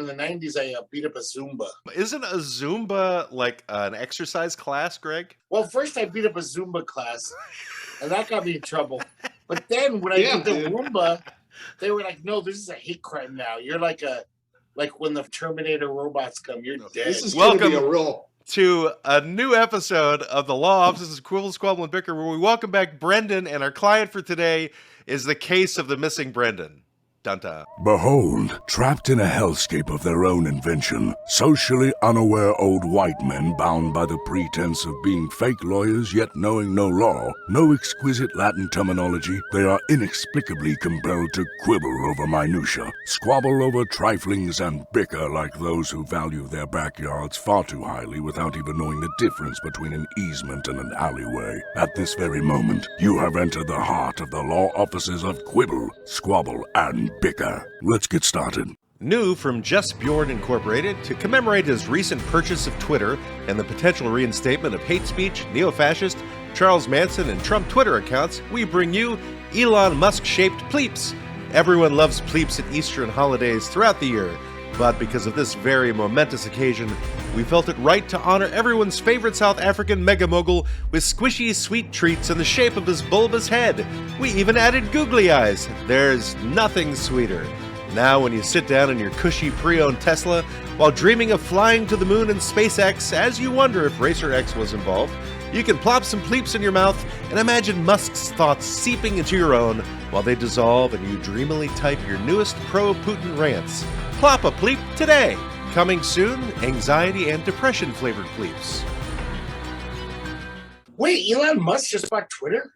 in the 90s, I beat up a Zumba. Isn't a Zumba like an exercise class, Greg? Well, first I beat up a Zumba class, and that got me in trouble. But then when I did the Roomba, they were like, "No, this is a hate crime now. You're like when the Terminator robots come, you're dead." This is welcome to a new episode of the Law Offices of Quibble, Squabble, and Bicker, where we welcome back Brendan, and our client for today is the case of the missing Brendan. Dun-dun. Behold, trapped in a hellscape of their own invention, socially unaware old white men bound by the pretense of being fake lawyers yet knowing no law, no exquisite Latin terminology, they are inexplicably compelled to quibble over minutia, squabble over triflings, and bicker like those who value their backyards far too highly without even knowing the difference between an easement and an alleyway. At this very moment, you have entered the heart of the law offices of Quibble, Squabble, and Bicker. Let's get started. New from Just Bjorn Incorporated, to commemorate his recent purchase of Twitter and the potential reinstatement of hate speech, neo-fascist, Charles Manson, and Trump Twitter accounts, we bring you Elon Musk-shaped Pleeps. Everyone loves Pleeps at Easter and holidays throughout the year, but because of this very momentous occasion, we felt it right to honor everyone's favorite South African mega mogul with squishy sweet treats in the shape of his bulbous head. We even added googly eyes. There's nothing sweeter. Now when you sit down in your cushy pre-owned Tesla while dreaming of flying to the moon in SpaceX, as you wonder if Racer X was involved, you can plop some Pleeps in your mouth and imagine Musk's thoughts seeping into your own while they dissolve and you dreamily type your newest pro-Putin rants. Plop a Pleep today. Coming soon, anxiety and depression flavored Pleeps. Wait, Elon Musk just bought Twitter?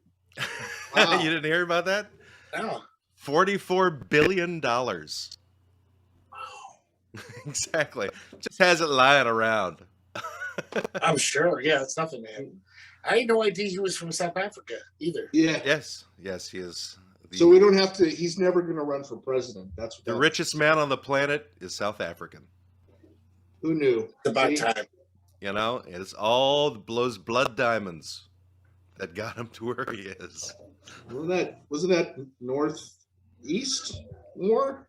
Wow. You didn't hear about that? No. $44 billion. Wow. Exactly. Just has it lying around. I'm sure. Yeah, it's nothing, man. I had no idea he was from South Africa either. Yeah. Yes, he is. So we don't have to. He's never going to run for president. That's what the richest man on the planet is South African. Who knew? It's about time. You know, it's all those blood diamonds that got him to where he is. Wasn't that Northeast War?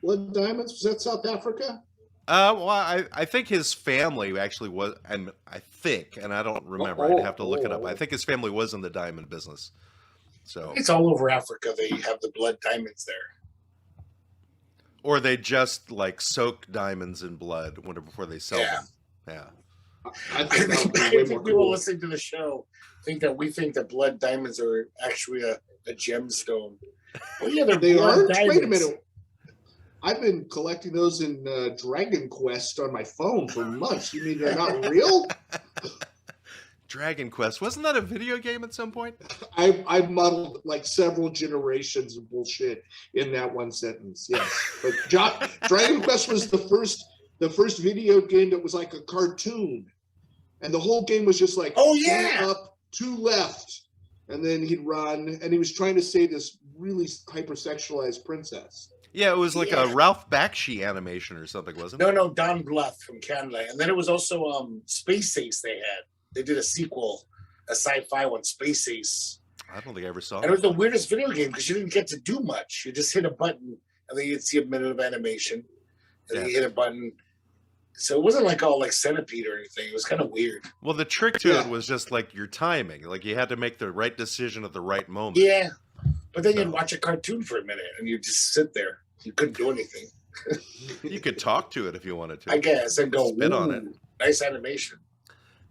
Blood diamonds? Was that South Africa? Well, I think his family actually was, and I think, and I don't remember. I'd have to look it up. I think his family was in the diamond business. So it's all over Africa. They have the blood diamonds there. Or they just like soak diamonds in blood before they sell them. Yeah. I think people listening to the show think that blood diamonds are actually a gemstone. Well, yeah, they are. Diamonds. Wait a minute. I've been collecting those in Dragon Quest on my phone for months. You mean they're not real? Dragon Quest, wasn't that a video game at some point? I've muddled like several generations of bullshit in that one sentence. Yes, but Dragon Quest was the first video game that was like a cartoon, and the whole game was just like, two up, two left, and then he'd run, and he was trying to save this really hypersexualized princess. Yeah, it was like a Ralph Bakshi animation or something, wasn't it? No, Don Bluth from Canada, and then it was also Space Ace. They did a sequel, a sci-fi one, Space Ace. I don't think I ever saw it. And it was the weirdest video game because you didn't get to do much. You just hit a button, and then you'd see a minute of animation, and then you hit a button. So it wasn't like all like Centipede or anything. It was kind of weird. Well, the trick to it was just like your timing. Like you had to make the right decision at the right moment. Yeah, but then you'd watch a cartoon for a minute, and you'd just sit there. You couldn't do anything. You could talk to it if you wanted to. I guess, and go, spit on it. Nice animation.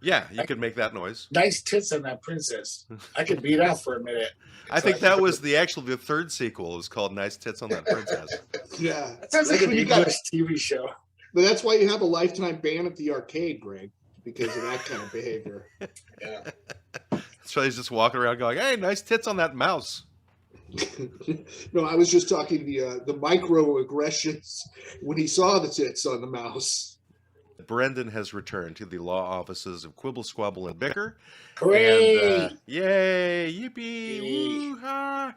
Yeah, you could make that noise. Nice tits on that princess. I could beat out for a minute. I think that was the third sequel. It was called Nice Tits on That Princess. Yeah. That sounds like an English TV show. But that's why you have a lifetime ban at the arcade, Greg, because of that kind of behavior. Yeah. So he's just walking around going, hey, nice tits on that mouse. No, I was just talking the microaggressions when he saw the tits on the mouse. Brendan has returned to the law offices of Quibble, Squabble, and Bicker. Hooray! And, yay! Yippee! Woo-ha!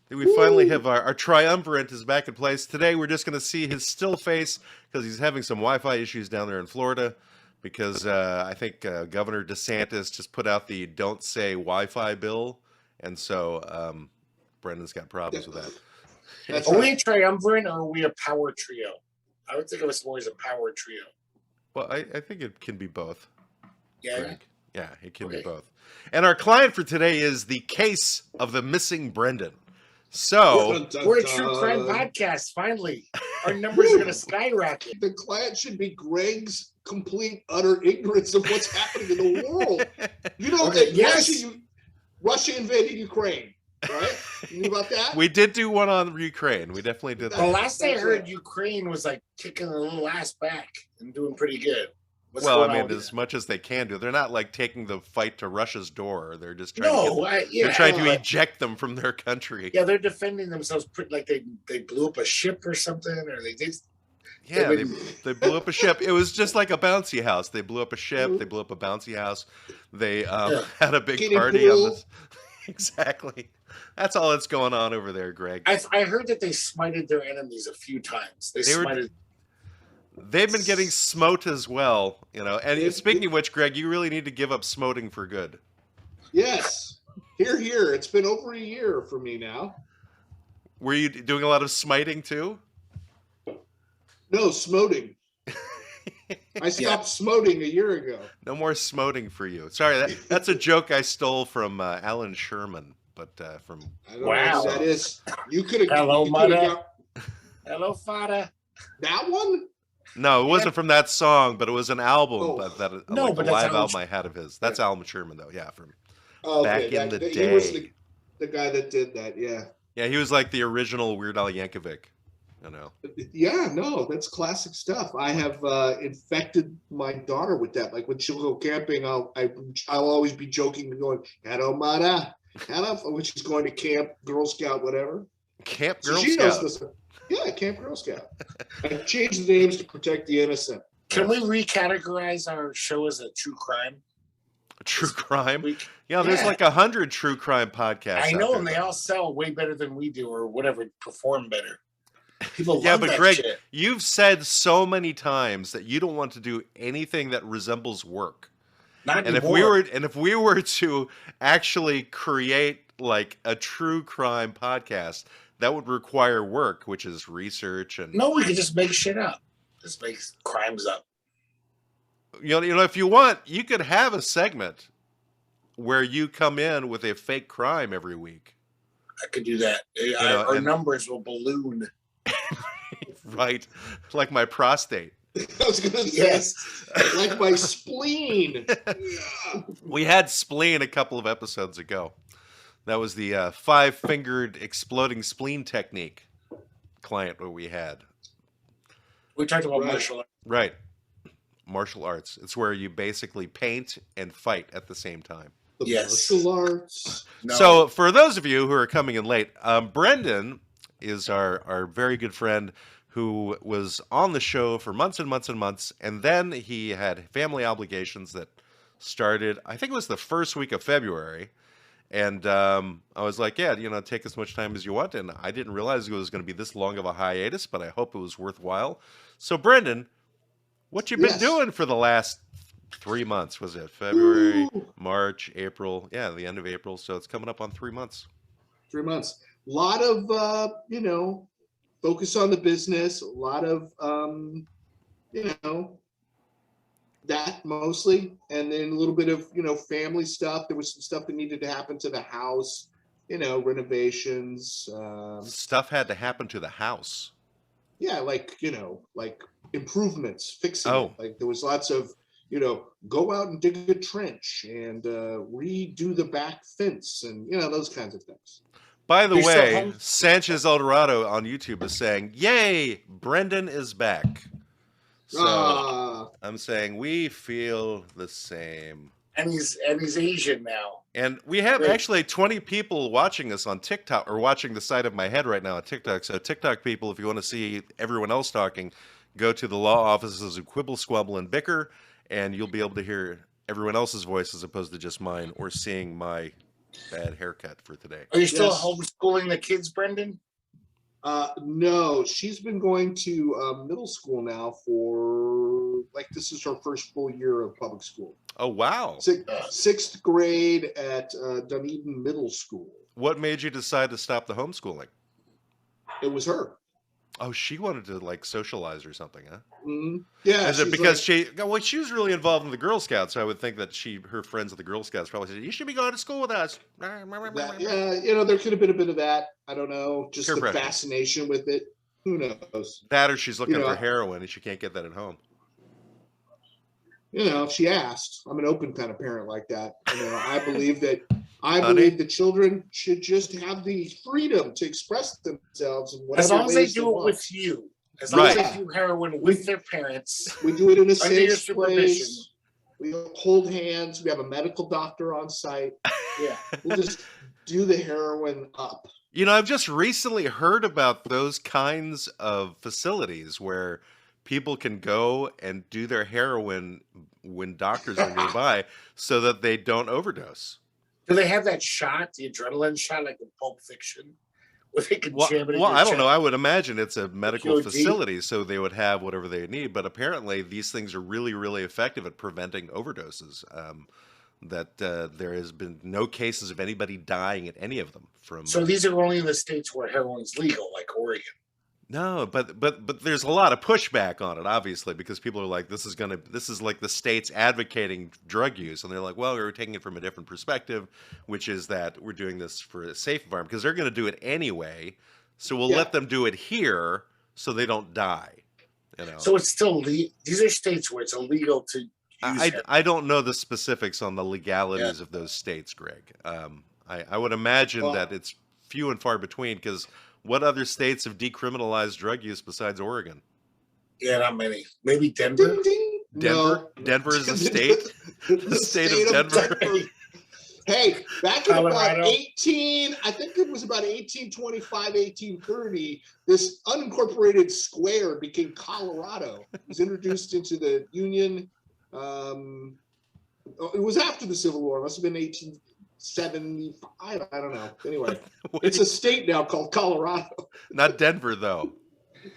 We finally have our triumvirate is back in place. Today we're just going to see his still face because he's having some Wi-Fi issues down there in Florida because I think Governor DeSantis just put out the Don't Say Wi-Fi bill. And so Brendan's got problems with that. Are we a triumvirate or are we a power trio? I would think of us more as a power trio. Well, I think it can be both. Yeah. Greg. Yeah, it can be Okay. both. And our client for today is the case of the missing Brendan. So We're a true crime podcast. Finally, our numbers are going to skyrocket. The client should be Greg's complete utter ignorance of what's happening in the world. You know Okay, that yes. Russia invaded Ukraine, right? You knew about that? we did do one on Ukraine. We definitely did The that. last I That's heard, right. Ukraine was like kicking a little ass back and doing pretty good. What's Well, going I on mean, with as that? much as they can do. They're not like taking the fight to Russia's door. They're just trying No, they're trying to but- eject them from their country. yeah, they're defending themselves pretty, like they blew up a ship or something, or they did. Yeah, They they blew up a ship. It was just like a bouncy house. They blew up a ship. They blew up a bouncy house. They had a big Kiddie party on pool. this. Exactly. That's all that's going on over there, Greg. I heard that they smited their enemies a few times. They've been getting smote as well, you know. And It- speaking of which, Greg, you really need to give up smoting for good. Yes. Here. It's been over a year for me now. Were you doing a lot of smiting too? No, smoting. I stopped smoting a year ago. No more smoting for you. Sorry, that's a joke I stole from Alan Sherman, but from I don't know Wow. what that is. You could have. Hello, you mother. could've got Hello, Fada. that one. no, it wasn't from that song, but it was an album Oh. that No, like but a that's live Alan album I had of his. That's Alan Sherman though, yeah, from Oh, back okay, in the He was day. the guy that did that. Yeah. Yeah, he was like the original Weird Al Yankovic, you know. Yeah, no, that's classic stuff. I have infected my daughter with that. Like when she'll go camping, I'll always be joking and going, "Hello, Mara," when she's going to camp, Girl Scout, whatever. Camp So Girl she Scout. knows this. Yeah, Camp Girl Scout. I changed the names to protect the innocent. Can we recategorize our show as a true crime? True crime. We, Yeah, there's Yeah. like 100 true crime podcasts. I out know, there. and they all sell way better than we do, or whatever, perform better. People Yeah, love but that Greg, shit. you've said so many times that you don't want to do anything that resembles work. Not And anymore. if we were to actually create like a true crime podcast, that would require work, which is research and No, we could just make shit up. Just make crimes up. you know if you want, you could have a segment where you come in with a fake crime every week. I could do that. know, Our and- numbers will balloon. Right? Like my prostate. I was going to say, Yes. like my spleen. Yeah. We had spleen a couple of episodes ago. That was the five-fingered exploding spleen technique client that we had. We talked about Right. martial arts. Right. Martial arts. It's where you basically paint and fight at the same time. The Yes. martial arts. No. So for those of you who are coming in late, Brendan is our very good friend who was on the show for months and months and months. And then he had family obligations that started, I think it was the first week of February. And I was like, yeah, you know, take as much time as you want. And I didn't realize it was going to be this long of a hiatus, but I hope it was worthwhile. So, Brendan, what you been Yes. doing for the last 3 months? Was it February, Ooh. March, April? Yeah, the end of April. So it's coming up on 3 months. 3 months. A lot of, focus on the business. A lot of, that mostly. And then a little bit of, family stuff. There was some stuff that needed to happen to the house, renovations. Stuff had to happen to the house. Yeah, like improvements, fixing Oh. it. Like there was lots of, go out and dig a trench and redo the back fence and, those kinds of things. By the You're still way, home? Sanchez Eldorado on YouTube is saying, yay, Brendan is back. So I'm saying we feel the same. and he's Asian now. And we have Great. actually 20 people watching us on TikTok, or watching the side of my head right now on TikTok. So TikTok people, if you want to see everyone else talking, go to the law offices of Quibble, Squabble, and Bicker, and you'll be able to hear everyone else's voice as opposed to just mine, or seeing my bad haircut for today. Are you still Yes. homeschooling the kids, Brendan? No, she's been going to middle school now for this is her first full year of public school. Oh, wow. Sixth grade at Dunedin Middle School. What made you decide to stop the homeschooling? It was her. Oh, she wanted to like socialize or something, huh? Mm-hmm. Yeah. Is it because she was really involved in the Girl Scouts? So I would think that her friends at the Girl Scouts probably said, "You should be going to school with us." Yeah, there could have been a bit of that. I don't know, just the fascination with it. Who knows? That or she's looking for heroin and she can't get that at home. If she asked, I'm an open kind of parent like that. I believe that children should just have the freedom to express themselves in whatever as long as they do it want. with you. As long as they do heroin with their parents. We do it in a safe place. We hold hands. We have a medical doctor on site. Yeah, we'll just do the heroin up. I've just recently heard about those kinds of facilities where people can go and do their heroin when doctors are nearby so that they don't overdose. Do they have that shot, the adrenaline shot, like in Pulp Fiction? Where they can jam it in I don't know. I would imagine it's a medical facility, so they would have whatever they need. But apparently these things are really, really effective at preventing overdoses. There has been no cases of anybody dying at any of them. So these are only in the states where heroin's legal, like Oregon. No, but there's a lot of pushback on it, obviously, because people are like, this is like the states advocating drug use, and they're like, well, we're taking it from a different perspective, which is that we're doing this for a safe environment because they're going to do it anyway, so we'll let them do it here so they don't die. So it's still these are states where it's illegal to use I don't know the specifics on the legalities of those states, Greg. I would imagine that it's few and far between because. What other states have decriminalized drug use besides Oregon? Yeah, not many. Maybe Denver. Ding, ding. Denver. No. Denver is a state. The state of Denver. Hey, back in about I think it was about 1825, 1830, this unincorporated square became Colorado. It was introduced into the Union. It was after the Civil War. It must have been 1875. I don't know. Anyway, it's a state now called Colorado. Not Denver, though.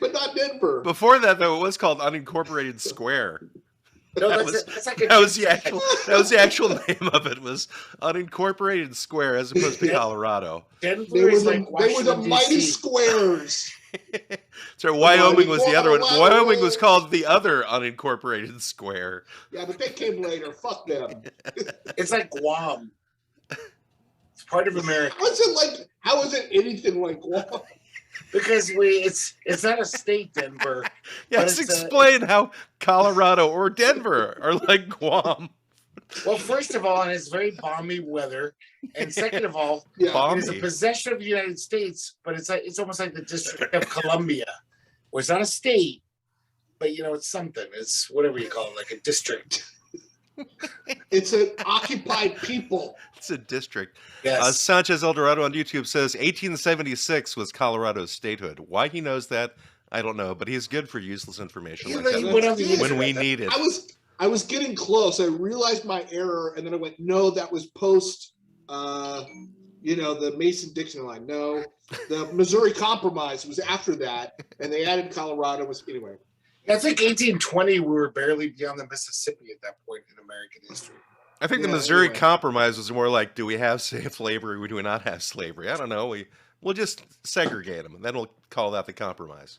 But not Denver. Before that, though, it was called Unincorporated Square. No, that was the actual name of it. Was Unincorporated Square as opposed to Colorado. Denver they were the mighty squares. So Wyoming was the other one. Wyoming was called the other unincorporated square. Yeah, but they came later. Fuck them. It's like Guam. It's part of America. How is it anything like Guam? Because it's not a state, Denver. Yes, explain how Colorado or Denver are like Guam. Well, first of all, it's very balmy weather, and second of all, it is a possession of the United States, but it's almost like the District of Columbia, where it's not a state, but it's something. It's whatever you call it, like a district. It's an occupied people. It's a district. Yes. Sanchez Eldorado on YouTube says 1876 was Colorado's statehood. Why he knows that, I don't know, but he's good for useless information like that when we need it. I was getting close. I realized my error, and then I went, no, that was post, the Mason-Dixon line. No, the Missouri Compromise was after that, and they added Colorado. Anyway. I think 1820, we were barely beyond the Mississippi at that point in American history. I think the Missouri Compromise was more like, do we have slavery or do we not have slavery? I don't know. We'll just segregate them, and then we'll call that the compromise.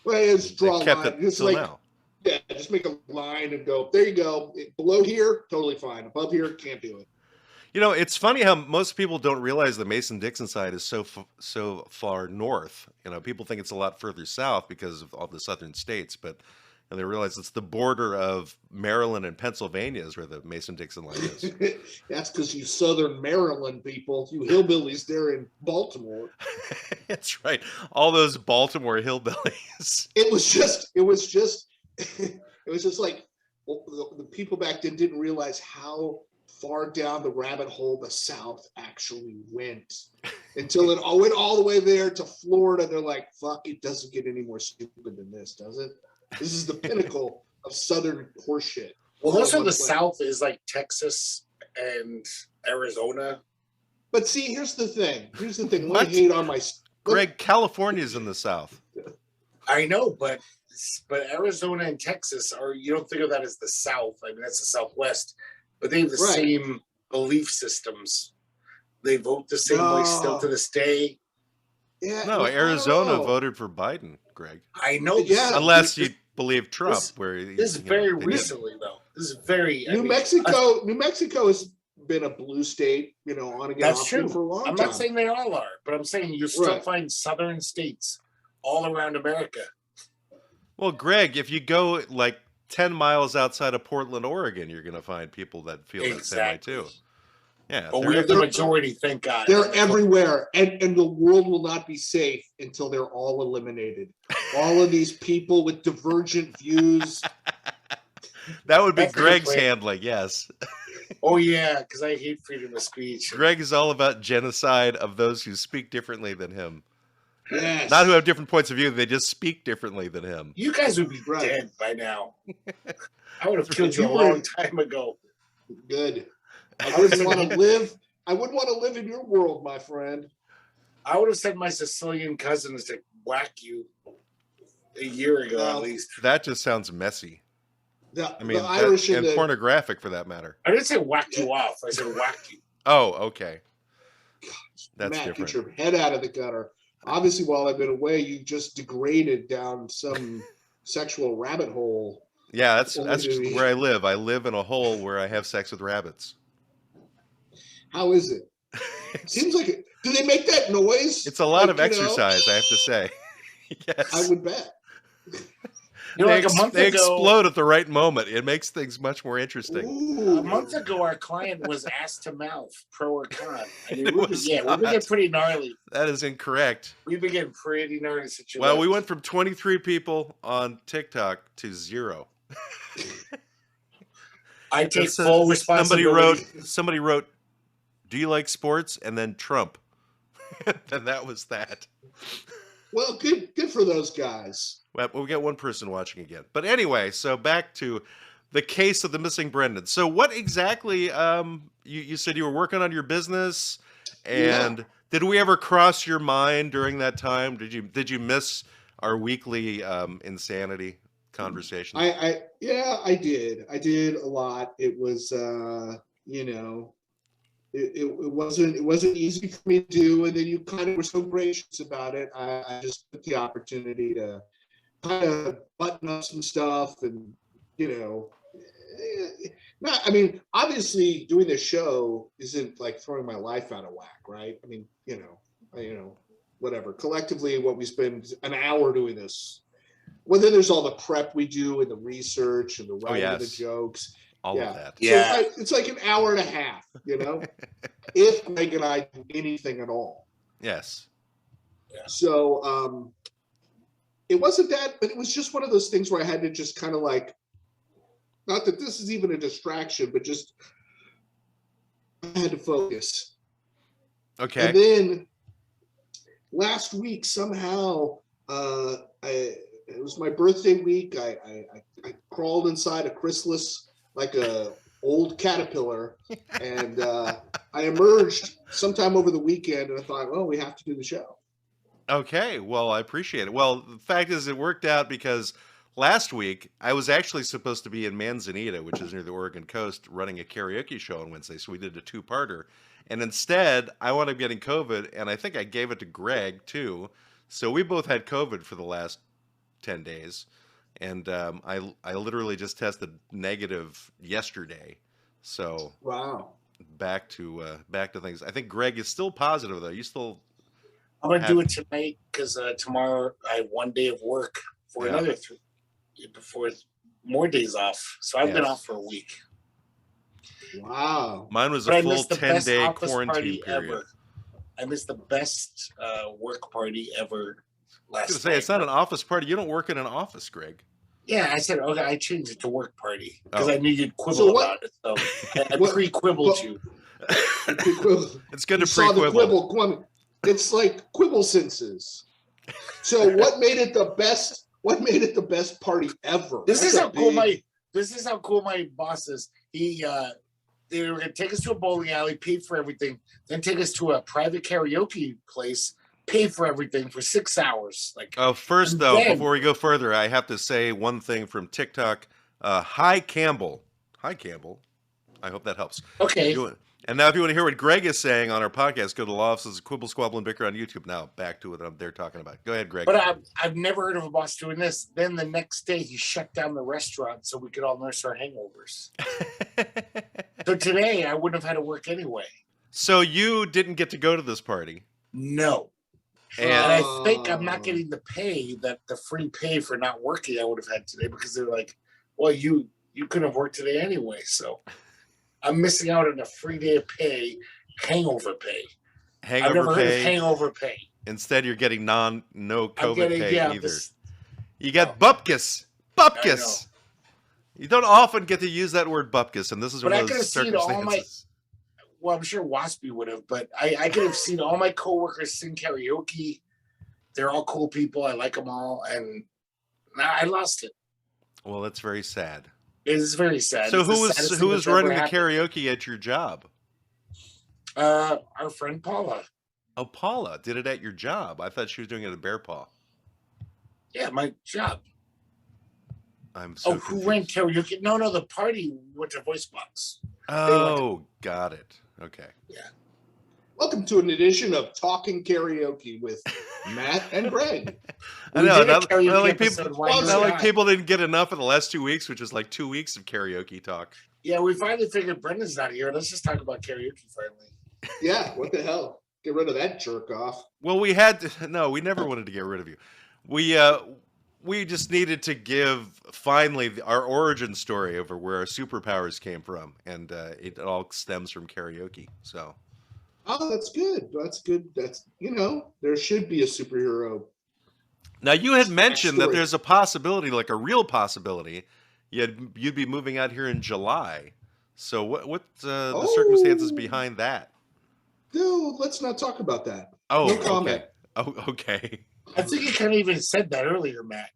Well, it's draw a line. It's like, now. Yeah, just make a line and go, there you go. Below here, totally fine. Above here, can't do it. It's funny how most people don't realize the Mason-Dixon side is so far north. People think it's a lot further south because of all the southern states, but they realize it's the border of Maryland and Pennsylvania is where the Mason-Dixon line is. That's because you southern Maryland people, you hillbillies there in Baltimore. That's right. All those Baltimore hillbillies. It was just like the people back then didn't realize how far down the rabbit hole the South actually went until it went all the way there to Florida. They're like, fuck, it doesn't get any more stupid than this, does it? This is the pinnacle of Southern horseshit. Well, also the South is like Texas and Arizona. But see, here's the thing. What? I hate on my... Greg, California's in the South. I know, but Arizona and Texas you don't think of that as the South. I mean, that's the Southwest. But they have the same belief systems. They vote the same way still to this day. Yeah. No, Arizona voted for Biden. Greg. I know. Yeah. Unless you believe Trump, this is very recently, though. This is very New Mexico has been a blue state, on again. That's true. For a long time. I'm not saying they all are, but I'm saying you still find southern states all around America. Well, Greg, if you go like 10 miles outside of Portland, Oregon, you're going to find people that feel that same way too. Yeah, but we're the majority, thank God. They're everywhere, and the world will not be safe until they're all eliminated. All of these people with divergent views. That would be Greg's handling, yes. Oh, yeah, because I hate freedom of speech. Greg is all about genocide of those who speak differently than him. Yes. Not who have different points of view, they just speak differently than him. You guys would be dead by now. I would have killed you a long time ago. Good. I wouldn't want to live. I wouldn't want to live in your world, my friend. I would have sent my Sicilian cousins to whack you a year ago, at least. That just sounds messy. The Irish and pornographic, for that matter. I didn't say whack you off. I said whack you. Oh, okay. That's Matt, different. Get your head out of the gutter. Obviously, while I've been away, you just degraded down some sexual rabbit hole. Yeah, that's just where I live. I live in a hole where I have sex with rabbits. How is it? Seems like it. Do they make that noise? It's a lot of exercise, I have to say. Yes. I would bet. They explode at the right moment. It makes things much more interesting. Ooh. A month ago, our client was ass to mouth, pro or con. I mean, we've been getting pretty gnarly. That is incorrect. We've been getting pretty gnarly situations. Well, we went from 23 people on TikTok to 0. I take full responsibility. Somebody wrote, "Do you like sports?" and then Trump. And that was that. Well, good for those guys. Well, we got one person watching again. But anyway, so back to the case of the missing Brendan. So what exactly, you said you were working on your business, and did we ever cross your mind during that time? Did you miss our weekly insanity conversation? I did. I did a lot. It was, it wasn't easy for me to do, and then you kind of were so gracious about it. I just took the opportunity to kind of button up some stuff, and obviously doing this show isn't like throwing my life out of whack, right? I mean, whatever. Collectively, what we spend an hour doing this, well, then there's all the prep we do and the research and the writing of the jokes. All of that. Yeah. So it's like an hour and a half, if Greg and I do anything at all. Yes. Yeah. So it wasn't that, but it was just one of those things where I had to just kind of like, not that this is even a distraction, but just I had to focus. Okay. And then last week, somehow, it was my birthday week. I crawled inside a chrysalis like a old caterpillar, and I emerged sometime over the weekend, and I thought, well, we have to do the show. Okay, well, I appreciate it. Well, the fact is, it worked out because last week I was actually supposed to be in Manzanita, which is near the Oregon coast, running a karaoke show on Wednesday, so we did a 2-parter. And instead, I wound up getting COVID, and I think I gave it to Greg, too. So we both had COVID for the last 10 days. And I literally just tested negative yesterday. So wow, back to things. I think Greg is still positive, though. You still... I'm going to do it tonight because tomorrow I have 1 day of work for another 3 before more days off. So I've been off for a week. Wow. Mine was a full 10-day quarantine period. Ever. I missed the best work party ever last night. I was going to say, it's not an office party. You don't work in an office, Greg. Yeah, I said, okay, I changed it to work party because I knew you'd quibble about it. So I pre-quibbled you. It's good to pre-quibble. It's like quibble senses. So what made it the best? What made it the best party ever? This is how cool my boss is. They were going to take us to a bowling alley, pay for everything, then take us to a private karaoke place, pay for everything for 6 hours. First though, before we go further, I have to say one thing from TikTok. Hi Campbell. I hope that helps. Okay. And And now if you want to hear what Greg is saying on our podcast, go to Law Offices Quibble, Squabble, and Bicker on YouTube. Now back to what they're talking about. Go ahead, Greg. But I've never heard of a boss doing this. Then the next day he shut down the restaurant so we could all nurse our hangovers. So today I wouldn't have had to work anyway. So you didn't get to go to this party? No. And I think I'm not getting the pay, that the free pay for not working I would have had today, because they're like, well, you couldn't have worked today anyway. So I'm missing out on a free day of pay, hangover pay. I've never heard of hangover pay. Instead, you're getting no COVID pay either. You got bupkis. Bupkis. You don't often get to use that word bupkis, and this is one of those circumstances. Well, I'm sure Waspy would have, but I could have seen all my coworkers sing karaoke. They're all cool people. I like them all, and I lost it. Well, that's very sad. It is very sad. So who was running the karaoke at your job? Our friend Paula. Oh, Paula did it at your job. I thought she was doing it at Bear Paw. Yeah, my job. I'm so who ran karaoke? No, the party went to Voice Box. Oh, got it. Okay. Yeah. Welcome to an edition of Talking Karaoke with Matt and Greg. I know. Not like people didn't get enough in the last 2 weeks, which is like 2 weeks of karaoke talk. Yeah, we finally figured Brendan's not here. Let's just talk about karaoke finally. Yeah, what the hell? Get rid of that jerk off. Well, we never wanted to get rid of you. We just needed to give finally our origin story over where our superpowers came from, and it all stems from karaoke. So. Oh, that's good. That's good. That's, there should be a superhero. Now, you had mentioned that there's a possibility, like a real possibility, you'd be moving out here in July. So what the circumstances behind that? Dude, let's not talk about that. Oh, no comment. Okay. Oh, okay. I think you kind of even said that earlier, Matt.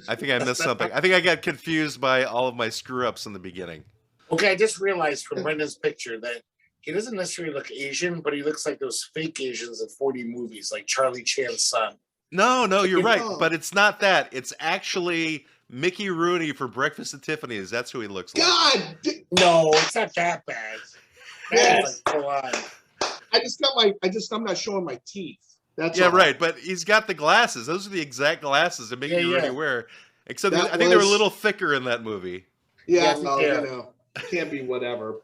I think I missed something. I think I got confused by all of my screw-ups in the beginning. Okay, I just realized from Brendan's picture that he doesn't necessarily look Asian, but he looks like those fake Asians in 4D movies, like Charlie Chan's son. No, you're right, but it's not that. It's actually Mickey Rooney for Breakfast at Tiffany's. That's who he looks like. God! No, it's not that bad. Yes. Go on. I'm not showing my teeth. That's all. Right, but he's got the glasses. Those are the exact glasses that Mickey Rooney wear. Except I think they were a little thicker in that movie. Yeah, can't be whatever,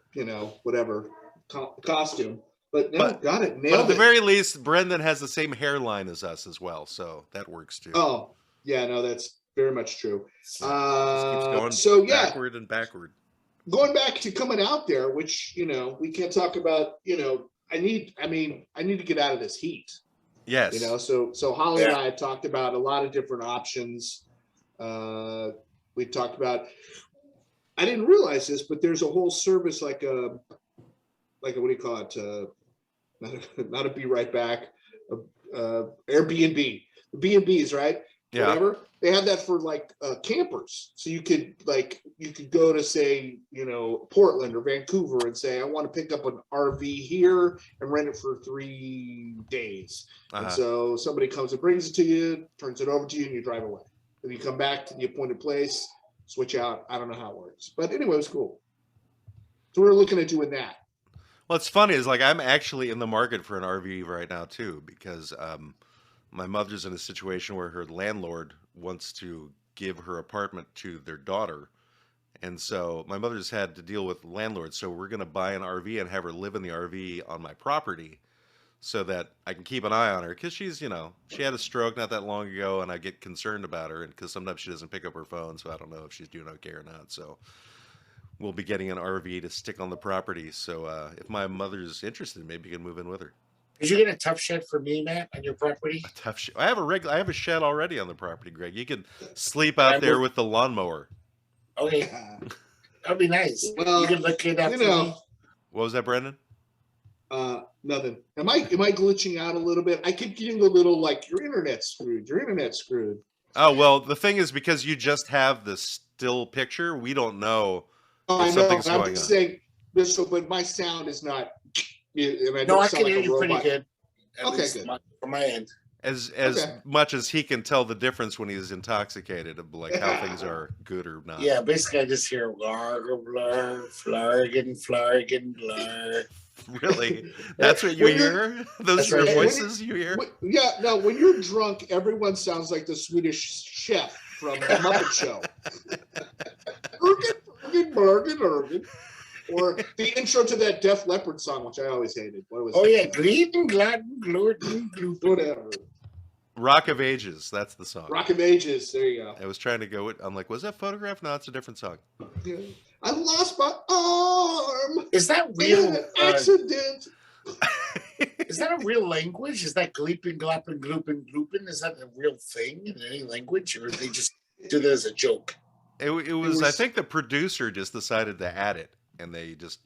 whatever costume. But got it, nailed it. But at the very least, Brendan has the same hairline as us as well, so that works too. Oh, yeah, no, that's very much true. Just keeps going backward and backward. Going back to coming out there, which we can't talk about. I need to get out of this heat. Yes. So Holly and I have talked about a lot of different options. We talked about. I didn't realize this, but there's a whole service like a what do you call it? Not a Be Right Back. Airbnb, the B&Bs, right? Yeah. Whatever. They have that for like campers. So you could go to say, Portland or Vancouver and say, I want to pick up an RV here and rent it for 3 days. Uh-huh. And so somebody comes and brings it to you, turns it over to you, and you drive away. Then you come back to the appointed place, switch out. I don't know how it works. But anyway, it was cool. So we were looking at doing that. Well, it's funny. It's like I'm actually in the market for an RV right now, too, because my mother's in a situation where her landlord wants to give her apartment to their daughter. And so my mother's had to deal with landlords. So we're going to buy an RV and have her live in the RV on my property so that I can keep an eye on her. Because she's, she had a stroke not that long ago, and I get concerned about her. And because sometimes she doesn't pick up her phone, so I don't know if she's doing okay or not. So we'll be getting an RV to stick on the property. So if my mother's interested, maybe you can move in with her. Did you get a tough shed for me, Matt, on your property? A tough shed. I have a shed already on the property, Greg. You can sleep out there with the lawnmower. Okay, that'd be nice. Well, you can look it up. Me. What was that, Brendan? Nothing. Am I glitching out a little bit? I keep getting a little like your internet's screwed. Your internet's screwed. Oh well, the thing is because you just have the still picture, we don't know if something's going on. I'm just saying this, but my sound is not. I can hear you pretty good. Okay, good. From my end. As Okay. much as he can tell the difference when he's intoxicated of like how things are good or not. Yeah, basically I just hear blarg, blur, flargen, blur. Really? That's what you hear? Those are voices you hear? Yeah, no, when you're drunk, everyone sounds like the Swedish chef from the Muppet Show. Ergen, bargen, ergen. Or the intro to that Def Leppard song, which I always hated. What was yeah, gluten, gluten, gluten, gluten. Whatever. Rock of Ages, that's the song. Rock of Ages, there you go. I was trying to go with, I'm like, was that Photograph? No, it's a different song. Yeah. I lost my arm. Is that In real? an accident. Is that a real language? Is that gleeping, glapping, glooping, glooping? Is that a real thing in any language, or they just do that as a joke? It was. I think the producer just decided to add it, and they just.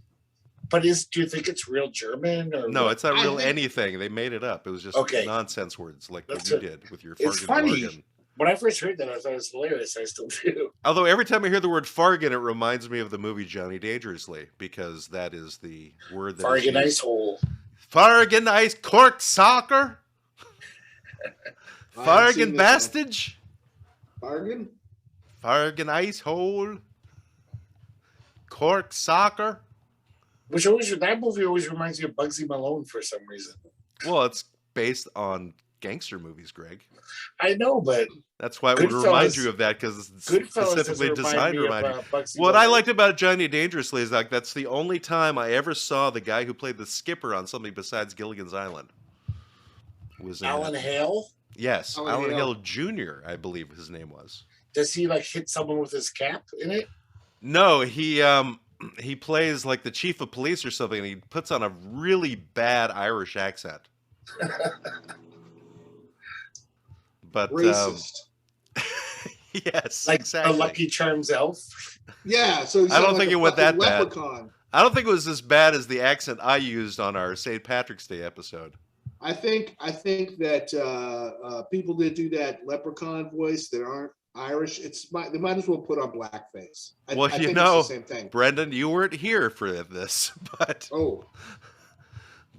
But do you think it's real German or no? what? It's not real anything. They made it up. It was just nonsense words like what you did with your. It's funny. Bargain. When I first heard that, I thought it was hilarious. I still do. Although every time I hear the word fargan, it reminds me of the movie Johnny Dangerously, because that is the word that fargan ice hole. Fargan ice cork soccer. Fargan bastage. Fargan. Fargan ice hole. Cork soccer. Which always, that movie always reminds me of Bugsy Malone for some reason. Well, it's based on gangster movies, Greg. I know, but that's why it would remind you of that, because it's specifically designed to remind you. What I liked about Johnny Dangerously is like that's the only time I ever saw the guy who played the skipper on something besides Gilligan's Island. Was Alan Hale? Yes, Alan Hale Jr., I believe his name was. Does he like hit someone with his cap in it? No, he plays like the chief of police or something, and he puts on a really bad Irish accent. But racist. Yes, like exactly. a Lucky Charms elf. Yeah, so I don't think it went that leprechaun. bad. I don't think it was as bad as the accent I used on our St. Patrick's Day episode. I think that people that do that leprechaun voice that aren't Irish, they might as well put on blackface. I think it's the same thing. Brendan, you weren't here for this, but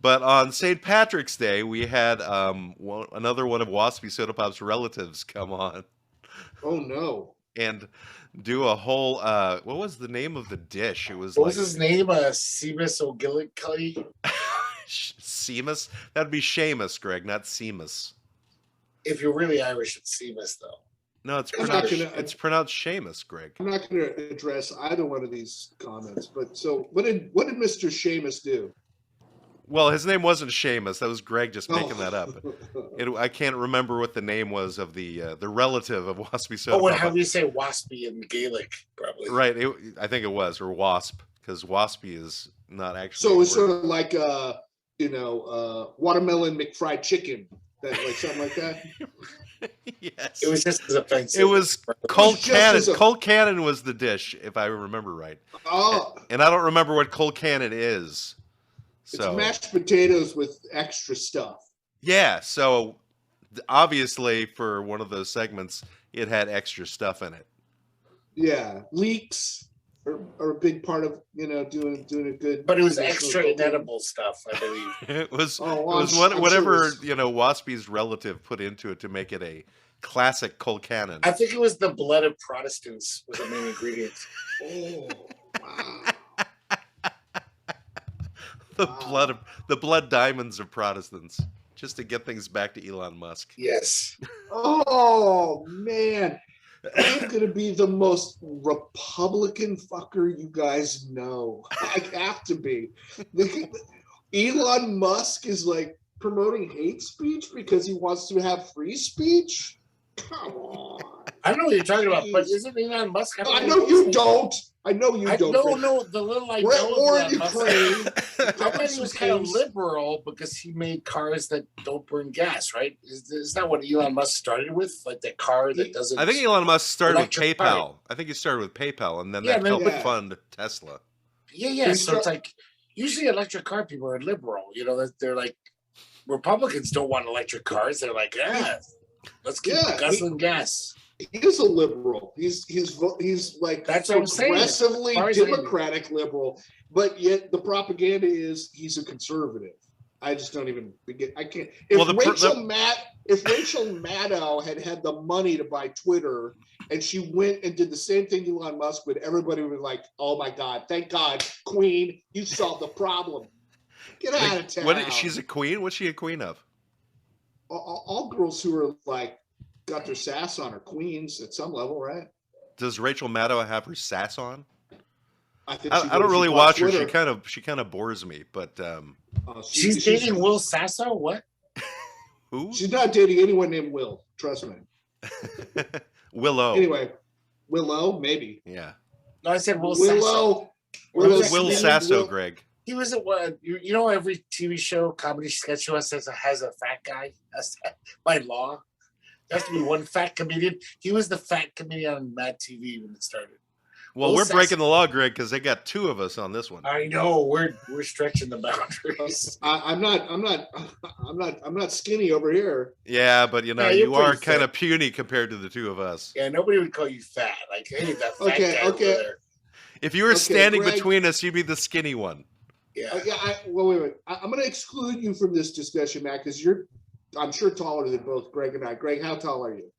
But on St. Patrick's Day, we had another one of Waspy Sodapop's relatives come on. Oh no! And do a whole what was the name of the dish? It was what was his name? Seamus O'Gillicuddy. Seamus? That'd be Seamus, Greg, not Seamus. If you're really Irish, it's Seamus, though. No, it's pronounced Seamus, Greg. I'm not going to address either one of these comments, but so what did Mr. Seamus do? Well, his name wasn't Seamus. That was Greg just making that up. I can't remember what the name was of the relative of Waspy Sodapop. Oh, how do you say Waspy in Gaelic? Probably. Right. I think it was, or Wasp, because Waspy is not actually. So it's sort of like watermelon McFried chicken, like something like that. Yes. It was just as offensive. It was Cold Cannon. Cold Cannon was the dish, if I remember right. Oh. And I don't remember what Cold Cannon is. So. It's mashed potatoes with extra stuff. Yeah, so obviously for one of those segments, it had extra stuff in it. Yeah, leeks are a big part of doing a good. But it was extra inedible stuff, I believe. It was whatever Waspy's relative put into it to make it a classic Cold Cannon. I think it was the blood of Protestants was the main ingredient. Oh wow. The blood diamonds of Protestants, just to get things back to Elon Musk. Yes. Oh man, I'm gonna be the most Republican fucker you guys know. I have to be. Elon Musk is like promoting hate speech because he wants to have free speech. Come on. I don't know what you're talking about, but isn't Elon Musk? I know you don't. I know you don't. No, the little I We're know or of Ukraine. I bet he was kind of liberal because he made cars that don't burn gas, right? Is that what Elon Musk started with? Like the car that doesn't. I think Elon Musk started with PayPal. I think he started with PayPal, and then that helped fund Tesla. Yeah. So it's like usually electric car people are liberal. They're like Republicans don't want electric cars. They're like, let's keep guzzling gas. He is a liberal. He's like that's what I'm saying. Progressively Democratic liberal, but yet the propaganda is he's a conservative. I just don't even begin. I can't. Well, If Rachel Maddow had the money to buy Twitter and she went and did the same thing Elon Musk would, everybody would be like, "Oh my God, thank God, Queen, you solved the problem. Get out of town." She's a queen? What's she a queen of? All girls who are like got their sass on are queens at some level, right? Does Rachel Maddow have her sass on? I don't really watch her. She kind of bores me, but she's dating Will Sasso. What? Who? She's not dating anyone named Will. Trust me. Willow. Anyway, Willow, maybe. Yeah. No, I said Will Sasso. Will Sasso, Greg. He was at what? You know, every TV show, comedy sketch show has a fat guy. That's by law. There has to be one fat comedian. He was the fat comedian on Mad TV when it started. Well, we're breaking the law, Greg, because they got two of us on this one. I know we're stretching the boundaries. I'm not skinny over here. Yeah, but you know, you are kind of puny compared to the two of us. Yeah, nobody would call you fat. Like, hey, that fat guy over there. If you were standing Greg, between us, you'd be the skinny one. Yeah. Wait. I'm going to exclude you from this discussion, Matt, because I'm sure, taller than both Greg and I. Greg, how tall are you?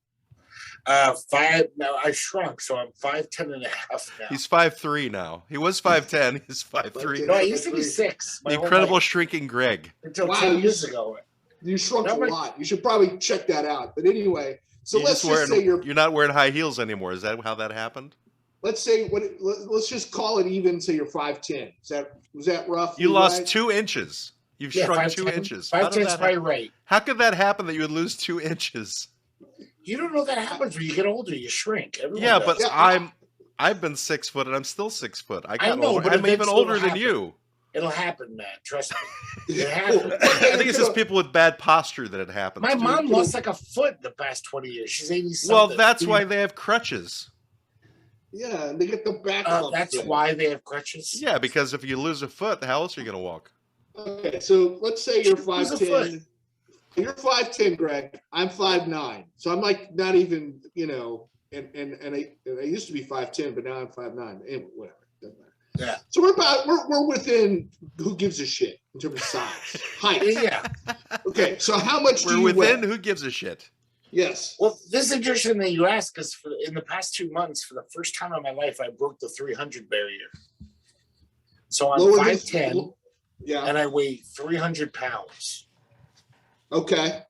5. Now I shrunk, so I'm 5'10" and a half now. He's 5'3" now. He was 5'10". He's 5'3". No, I used to be 6. The incredible shrinking Greg. Until 2 years ago. You shrunk a lot. You should probably check that out. But anyway, so let's just say you're not wearing high heels anymore. Is that how that happened? Let's say let's just call it even. Say you're 5'10". Was that rough? You lost 2 inches. You've shrunk 2 inches. 5'10" is probably right. How could that happen that you would lose 2 inches? You don't know that happens when you get older. You shrink. Everyone does. But I've been 6 foot and I'm still 6 foot. I know, but I'm even older than you. It'll happen, man. Trust me. It happens. I think it's just people with bad posture that it happens. My mom lost like a foot the past 20 years. She's 80-something. Well, that's why they have crutches. Yeah, and they get the back. That's why they have crutches. Yeah, because if you lose a foot, how else are you going to walk? Okay, so let's say you're 5'10". You're 5'10", Greg. I'm 5'9". So I'm like not even, and I used to be 5'10", but now I'm 5'9". Anyway, whatever. Doesn't matter. Yeah. So we're within who gives a shit in terms of size. Height. Yeah. Okay, so how much do you weigh? We're within weigh? Who gives a shit. Yes. Well, this is interesting that you ask, because in the past 2 months, for the first time in my life, I broke the 300 barrier. So I'm 5'10", and I weigh 300 pounds. Okay.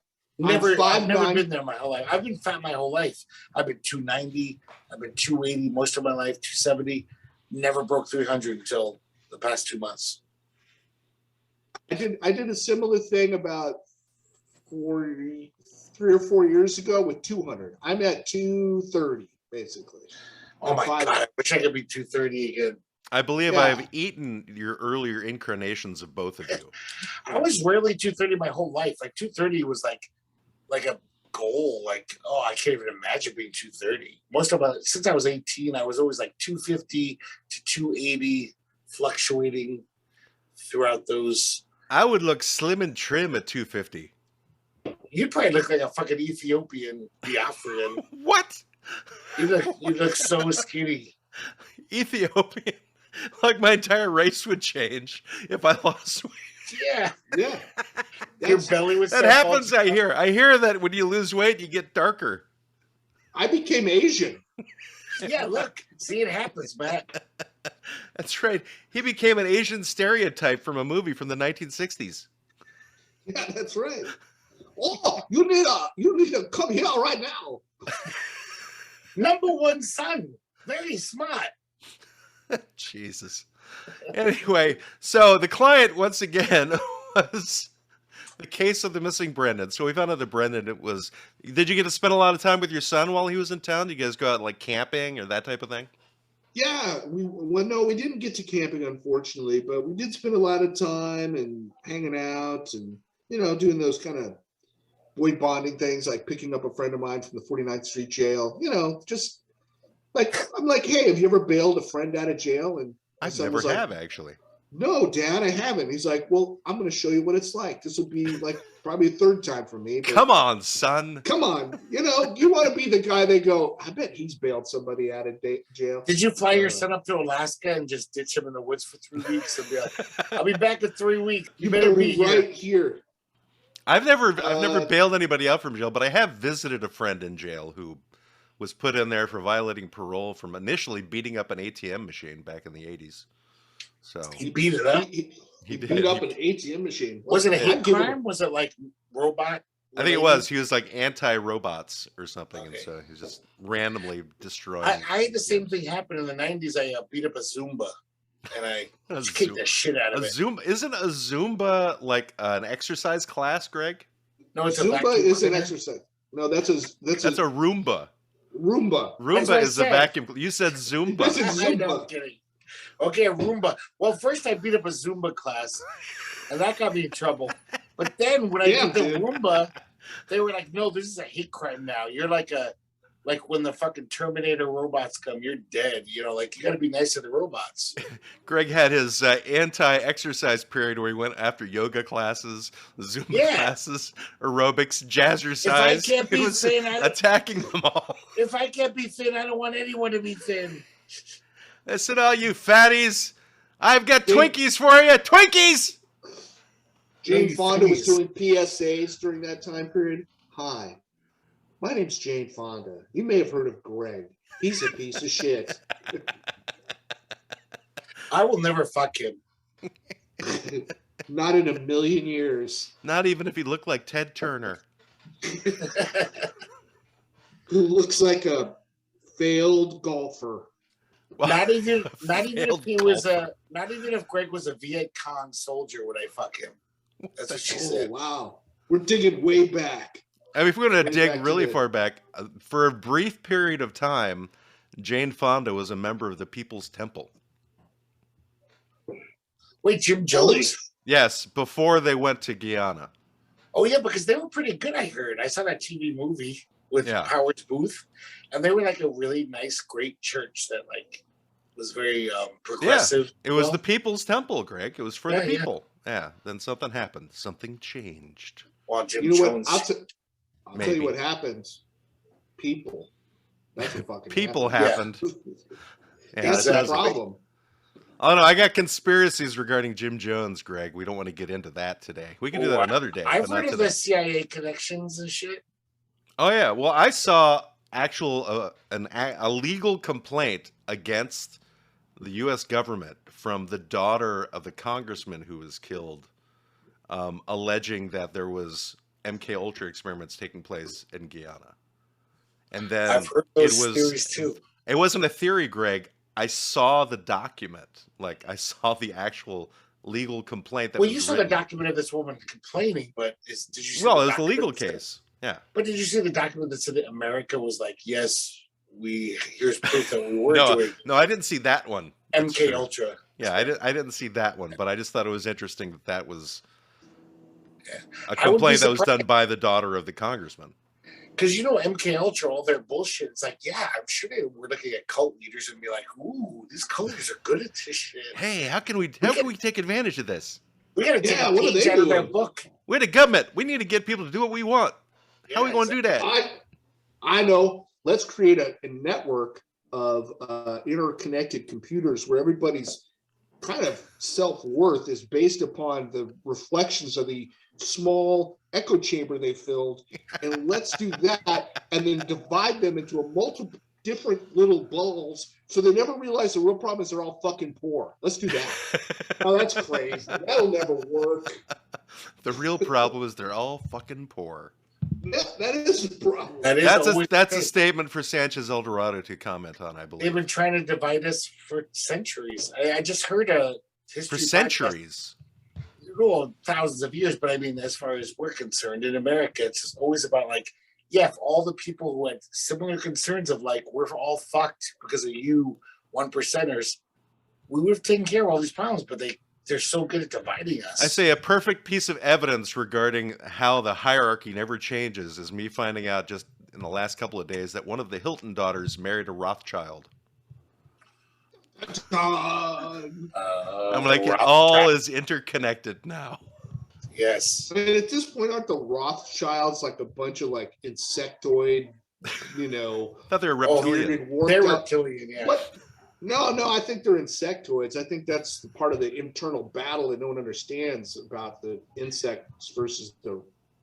I've never been there my whole life. I've been fat my whole life. I've been 290. I've been 280 most of my life, 270. Never broke 300 until the past 2 months. I did a similar thing about 3 or 4 years ago with 200. I'm at 230, basically. Oh my God. I wish I could be 230 again. I believe I've eaten your earlier incarnations of both of you. I was rarely 230 my whole life. Like 230 was like a goal. Like, I can't even imagine being 230. Since I was 18, I was always like 250 to 280, fluctuating throughout those. I would look slim and trim at 250. You'd probably look like a fucking Ethiopian Biafran. What? You look so skinny. Ethiopian? Like my entire race would change if I lost weight. Yeah. Your belly was. That happens. I hear. I hear that when you lose weight, you get darker. I became Asian. Yeah, look. See, it happens, Matt. That's right. He became an Asian stereotype from a movie from the 1960s. Yeah, that's right. Oh, you need to come here right now. Number one son. Very smart. Jesus. Anyway, so the client once again was the case of the missing Brendan. So we found out that Brendan, did you get to spend a lot of time with your son while he was in town? Did you guys go out like camping or that type of thing? Yeah, we didn't get to camping, unfortunately, but we did spend a lot of time and hanging out and, doing those kind of boy bonding things, like picking up a friend of mine from the 49th Street jail, just like, I'm like, hey, have you ever bailed a friend out of jail? And I never have, actually. no, Dad, I haven't. He's like, well, I'm going to show you what it's like. This will be like probably a third time for me. Come on, son. Come on. You want to be the guy they go, I bet he's bailed somebody out of jail. Did you fly your son up to Alaska and just ditch him in the woods for 3 weeks and be like, I'll be back in 3 weeks. You better be right here. I've never bailed anybody out from jail, but I have visited a friend in jail who was put in there for violating parole from initially beating up an ATM machine back in the 80s. So he beat it up. He beat up an ATM machine. Was it a hate crime? Was it like robot? I think it was. He was like anti-robots or something, and so he's just randomly destroying. I had the same thing happen in the 90s. I beat up a Zumba, and I kicked the shit out of it. Isn't a Zumba like an exercise class, Greg? No, it's Zumba is an exercise. No, that's a Roomba. Roomba is a vacuum. You said Zumba. This is Zumba. I know, I'm kidding. Okay, a Roomba. Well, first I beat up a Zumba class, and that got me in trouble. But then when I did the Roomba, they were like, "No, this is a hate crime now. You're like when the fucking Terminator robots come, you're dead. You got to be nice to the robots." Greg had his anti-exercise period where he went after yoga classes, Zumba classes, aerobics, jazzercise. If I can't be thin, attacking them all. If I can't be thin, I don't want anyone to be thin. Listen, all you fatties, I've got Twinkies for you. Twinkies! Jane Fonda was doing PSAs during that time period. Hi, my name's Jane Fonda. You may have heard of Greg. He's a piece of shit. I will never fuck him. Not in a million years. Not even if he looked like Ted Turner. Who looks like a failed golfer. Not even if he was not even if Greg was a Viet Cong soldier would I fuck him. That's what she said. Wow. We're digging way back. I mean, if we're going to dig really far back, for a brief period of time, Jane Fonda was a member of the People's Temple. Wait, Jim Jones? Yes, before they went to Guyana. Oh, yeah, because they were pretty good, I heard. I saw that TV movie with Howard Booth, and they were like a really nice, great church that was very progressive. Yeah, it was the People's Temple, Greg. It was for the people. Yeah, then something happened. Something changed. Well, Jim Jones. What? I'll tell you what happens. People. That's what fucking people happened. That's the problem. Oh, no, I got conspiracies regarding Jim Jones, Greg. We don't want to get into that today. We can do that another day. I've heard of the CIA connections and shit. Oh, yeah. Well, I saw a legal complaint against the U.S. government from the daughter of the congressman who was killed, alleging that there was MK Ultra experiments taking place in Guyana. And then I've heard those theories too. It wasn't a theory, Greg. I saw the document. I saw the actual legal complaint that was you saw written. the document of this woman complaining, but did you see it was a legal case. Yeah. But did you see the document that said that America was like, yes, here's proof that we were doing. No, I didn't see that one. MK Ultra. Yeah, I didn't see that one, but I just thought it was interesting that was a complaint that was done by the daughter of the congressman. Because MK Ultra, all their bullshit. It's like, yeah, I'm sure they were looking at cult leaders and be like, ooh, these cult leaders are good at this shit. Hey, how can we take advantage of this? We got to take a page out of their book. We're the government. We need to get people to do what we want. How are we going to do that? I know. Let's create a network of interconnected computers where everybody's kind of self-worth is based upon the reflections of the small echo chamber they filled, and let's do that and then divide them into a multiple different little balls so they never realize the real problem is they're all fucking poor. Let's do that. Oh, that's crazy. That'll never work. The real problem is they're all fucking poor. That is the problem. That's a statement for Sanchez Eldorado to comment on, I believe. They've been trying to divide us for centuries. I just heard a history for centuries. Well, thousands of years, but I mean, as far as we're concerned, in America, it's just always about if all the people who had similar concerns of we're all fucked because of you 1%ers, we would have taken care of all these problems, but they're so good at dividing us. I say a perfect piece of evidence regarding how the hierarchy never changes is me finding out just in the last couple of days that one of the Hilton daughters married a Rothschild. I'm like, it all is interconnected now. Yes. I mean, at this point, aren't the Rothschilds like a bunch of like insectoid, you know? I thought they were reptilian. They're reptilian, yeah. What? No, I think they're insectoids. I think that's the part of the internal battle that no one understands about the insects versus the.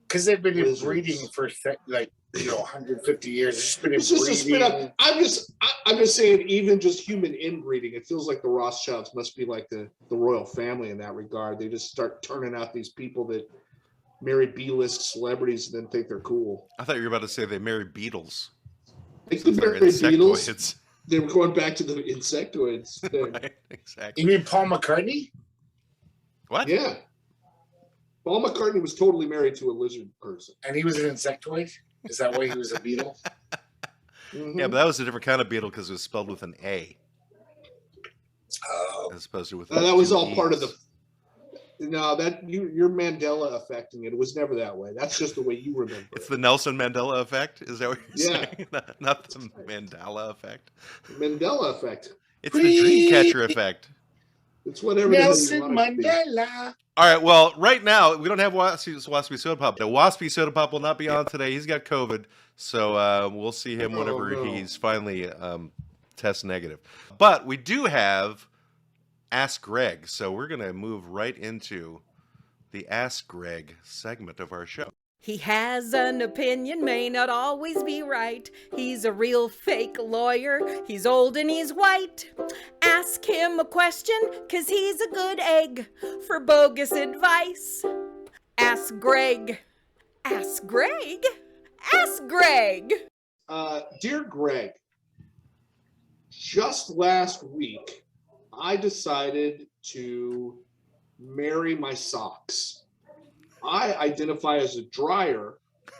Because they've been lizards. Breeding for like 150 years. It's just a spin up. I'm just saying, even just human inbreeding, it feels like the Rothschilds must be like the royal family in that regard. They just start turning out these people that marry B-list celebrities and then think they're cool. I thought you were about to say they marry beetles. They could marry beetles. They were going back to the insectoids thing. Right, exactly. You mean Paul McCartney? What? Yeah. Paul McCartney was totally married to a lizard person. And he was an insectoid? Is that why he was a beetle? Mm-hmm. Yeah, but that was a different kind of beetle because it was spelled with an A. Oh. As opposed to with that was all E's. part of the. No, that you're Mandela affecting it. It was never that way. That's just the way you remember. It's the Nelson Mandela effect. Is that what you're Yeah. saying? Not the Mandela effect. Mandela effect. It's the Dreamcatcher effect. It's whatever. Nelson Mandela. All right. Well, right now we don't have Waspy Sodapop. The Waspy Sodapop will not be on today. He's got COVID, so we'll see him whenever he's finally test negative. But we do have Ask Greg, so we're going to move right into the Ask Greg segment of our show. He has an opinion, may not always be right. He's a real fake lawyer. He's old and he's white. Ask him a question, 'cause he's a good egg for bogus advice. Ask Greg. Ask Greg. Ask Greg. Dear Greg, just last week, I decided to marry my socks. I identify as a dryer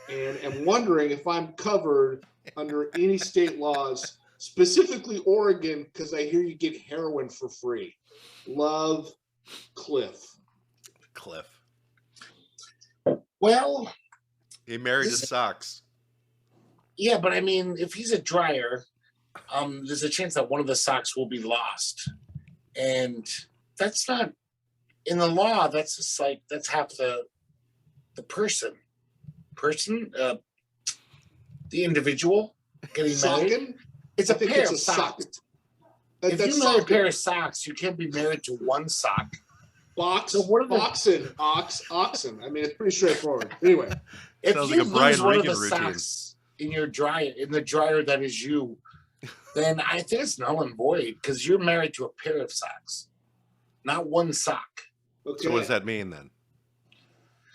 and am wondering if I'm covered under any state laws, specifically Oregon, because I hear you get heroin for free. Love, Cliff. Well, He married his socks. yeah, but I mean, if he's a dryer, there's a chance that one of the socks will be lost. And that's not, in the law, that's just like, that's half the person, the individual getting married. It's a pair of socks. If you marry a pair of socks, you can't be married to one sock. Oxen. I mean, it's pretty straightforward. Anyway, if Sounds you like a Brian lose one of Regan the routine. socks in your dryer, in the dryer that is you, then I think it's null and void because you're married to a pair of socks, not one sock. okay. So what does that mean then?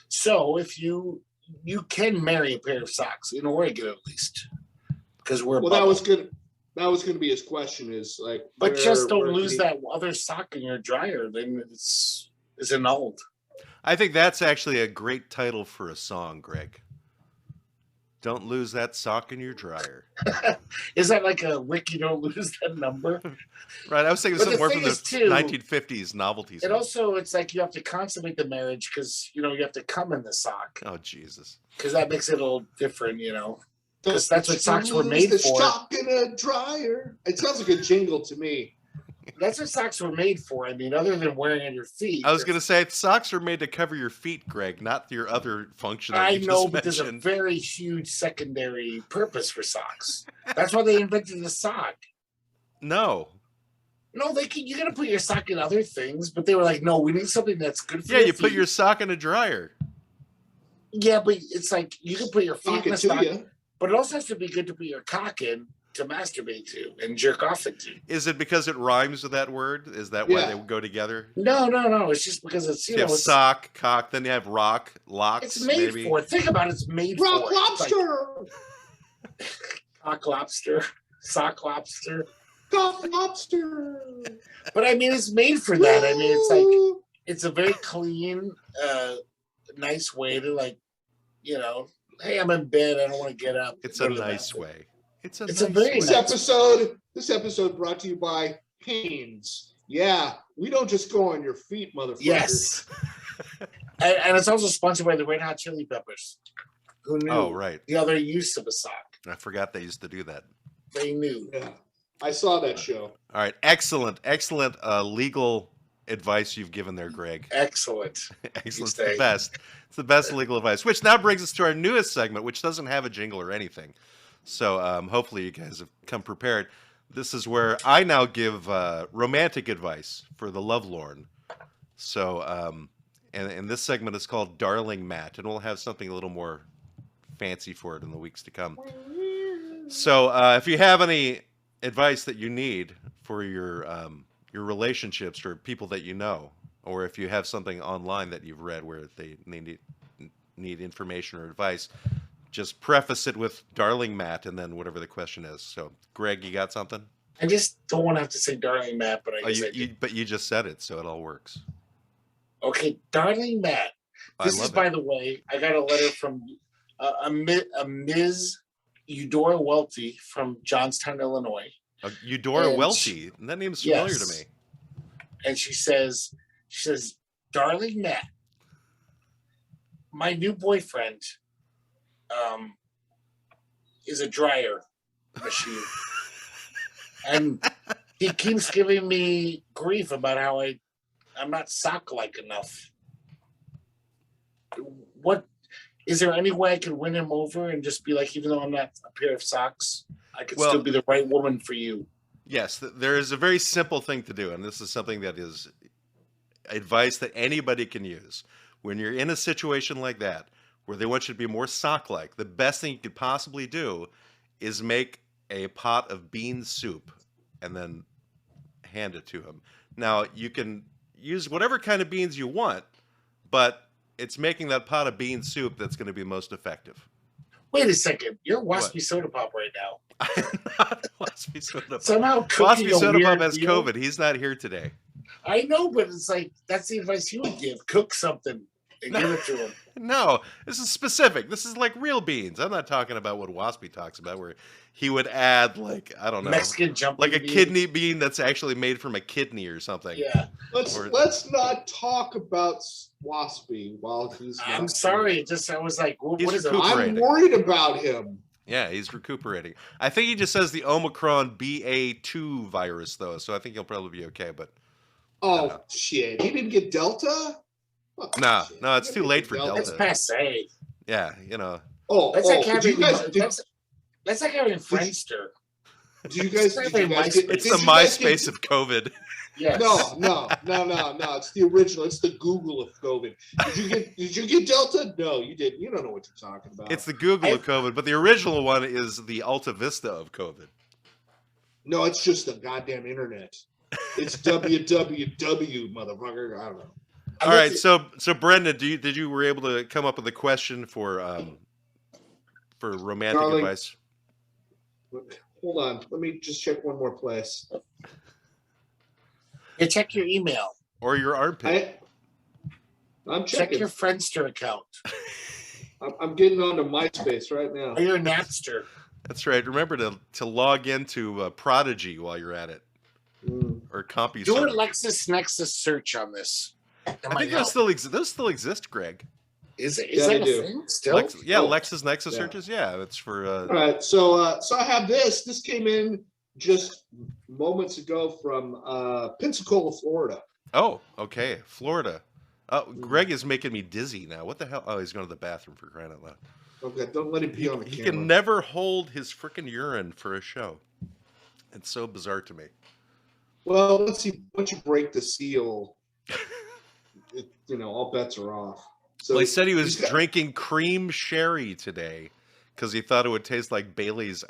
So if you can marry a pair of socks in Oregon at least, because we're Well, that was good. That was going to be his question. Is like, but just don't lose that other sock in your dryer. Then it's annulled. I think that's actually a great title for a song, Greg. Don't lose that sock in your dryer. Is that like a Wiki don't lose that number? Right, I was thinking But something more the from thing the is, too, 1950s novelty song. It also, it's like you have to consummate the marriage because, you have to come in the sock. Oh, Jesus. Because that makes it a little different, Because that's what socks were made for. Sock in a dryer. It sounds like a jingle to me. That's what socks were made for. I mean, other than wearing on your feet. I was going to say, socks are made to cover your feet, Greg, not your other function that I you know, just but there's a mentioned. very huge secondary purpose for socks. That's why they invented the sock. No. No, you're gonna put your sock in other things, but they were like, no, we need something that's good for Yeah, you feet. put your sock in a dryer. Yeah, but it's like you can put your feet in a Talking sock, to you. but it also has to be good to put your cock in to masturbate to and jerk off into. Is it because it rhymes with that word? Is that why Yeah. they go together? No. It's just because it's So you have it's, sock, cock, then you have rock, locks, it's made maybe. for it. Think about it, it's made Rock for lobster. Like, cock lobster, sock lobster. Cock lobster. But I mean, it's made for that. I mean, it's like it's a very clean, nice way to hey, I'm in bed, I don't want to get up. It's Go a to the nice bathroom. way. It's a It's nice a very way. nice- This episode brought to you by Hanes. Yeah, we don't just go on your feet, motherfucker. Yes. and it's also sponsored by the Red Hot Chili Peppers. Who knew Oh, right. the other use of a sock? I forgot they used to do that. They knew. Yeah. I saw that show. All right, excellent legal advice you've given there, Greg. Excellent. Excellent. It's the best. It's the best legal advice. Which now brings us to our newest segment, which doesn't have a jingle or anything. So hopefully you guys have come prepared. This is where I now give romantic advice for the lovelorn. So, and this segment is called Darling Matt, and we'll have something a little more fancy for it in the weeks to come. So, if you have any advice that you need for your relationships or people that you know, or if you have something online that you've read where they need information or advice, just preface it with Darling Matt and then whatever the question is. So, Greg, you got something? I just don't want to have to say Darling Matt, but I guess but you just said it, so it all works. Okay, Darling Matt. This is, by the way, I got a letter from a Ms. Eudora Welty from Johnstown, Illinois. Eudora Welty? That name's familiar to me. And she says, Darling Matt, my new boyfriend is a dryer machine. And he keeps giving me grief about how I'm not sock-like enough. What is there any way I could win him over and just be like, even though I'm not a pair of socks, I could still be the right woman for you? Yes, there is a very simple thing to do, and this is something that is advice that anybody can use. When you're in a situation like that, where they want you to be more sock-like, the best thing you could possibly do is make a pot of bean soup and then hand it to him. Now, you can use whatever kind of beans you want, but it's making that pot of bean soup that's going to be most effective. Wait a second. You're Waspy Sodapop right now. I'm not Waspy Sodapop. Somehow Waspy Sodapop has COVID. He's not here today. I know, but it's like, that's the advice you would give. Cook something and give it to him. No, this is specific. This is like real beans. I'm not talking about what Waspy talks about, where he would add, like, I don't know, Mexican jumping like a bean. kidney bean that's actually made from a kidney or something. Yeah. Let's not talk about Waspy while he's. I'm sorry. I was like, what is it? I'm worried about him. Yeah, he's recuperating. I think he just says the Omicron BA2 virus, though, so I think he'll probably be okay. But shit, he didn't get Delta. No, it's too late for Delta. It's passe. Yeah, you know. That's like having Friendster. Do you guys? It's the MySpace of COVID. Yes. No. It's the original. It's the Google of COVID. Did you get Delta? No, you didn't. You don't know what you're talking about. It's the Google of COVID, but the original one is the Alta Vista of COVID. No, it's just the goddamn internet. It's www, motherfucker. I don't know. All right, so Brendan, did you were able to come up with a question for romantic advice? Hold on, let me just check one more place. Yeah, check your email or your armpit. I'm checking. Check your Friendster account. I'm getting onto MySpace right now. Or your Napster. That's right. Remember to log into Prodigy while you're at it, or CompuServe. Do a LexisNexis search on this. I think those still exist, Greg. Is that a thing still? LexisNexis searches. Yeah, it's for. All right, so I have this. This came in just moments ago from Pensacola, Florida. Oh, okay, Florida. Greg is making me dizzy now. What the hell? Oh, he's going to the bathroom, for crying out loud. Okay, don't let him pee on the camera. He can never hold his freaking urine for a show. It's so bizarre to me. Well, let's see. Once you break the seal, all bets are off. So he said he was drinking cream sherry today because he thought it would taste like Bailey's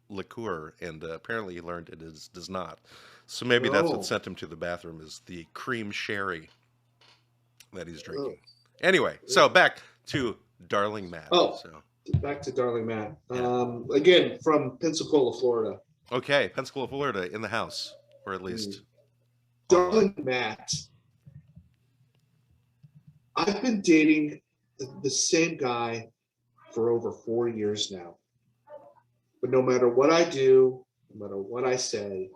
liqueur, and apparently he learned it does not. So maybe that's what sent him to the bathroom, is the cream sherry that he's drinking. Anyway, so back to Darling Matt. Back to Darling Matt. Again, from Pensacola, Florida. Okay, Pensacola, Florida, in the house, or at least. Darling Matt. I've been dating the same guy for over 4 years now. But no matter what I do, no matter what I say,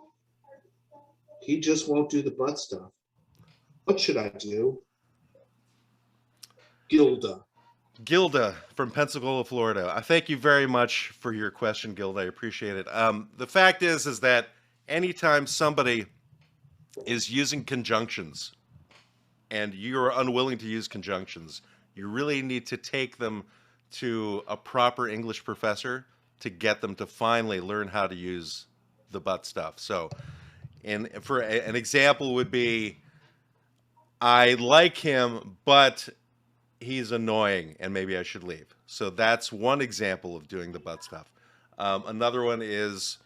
he just won't do the butt stuff. What should I do? Gilda. Gilda from Pensacola, Florida. I thank you very much for your question, Gilda. I appreciate it. The fact is that anytime somebody is using conjunctions and you're unwilling to use conjunctions, you really need to take them to a proper English professor to get them to finally learn how to use the but stuff. So, for an example would be, I like him, but he's annoying and maybe I should leave. So that's one example of doing the but stuff. Another one is,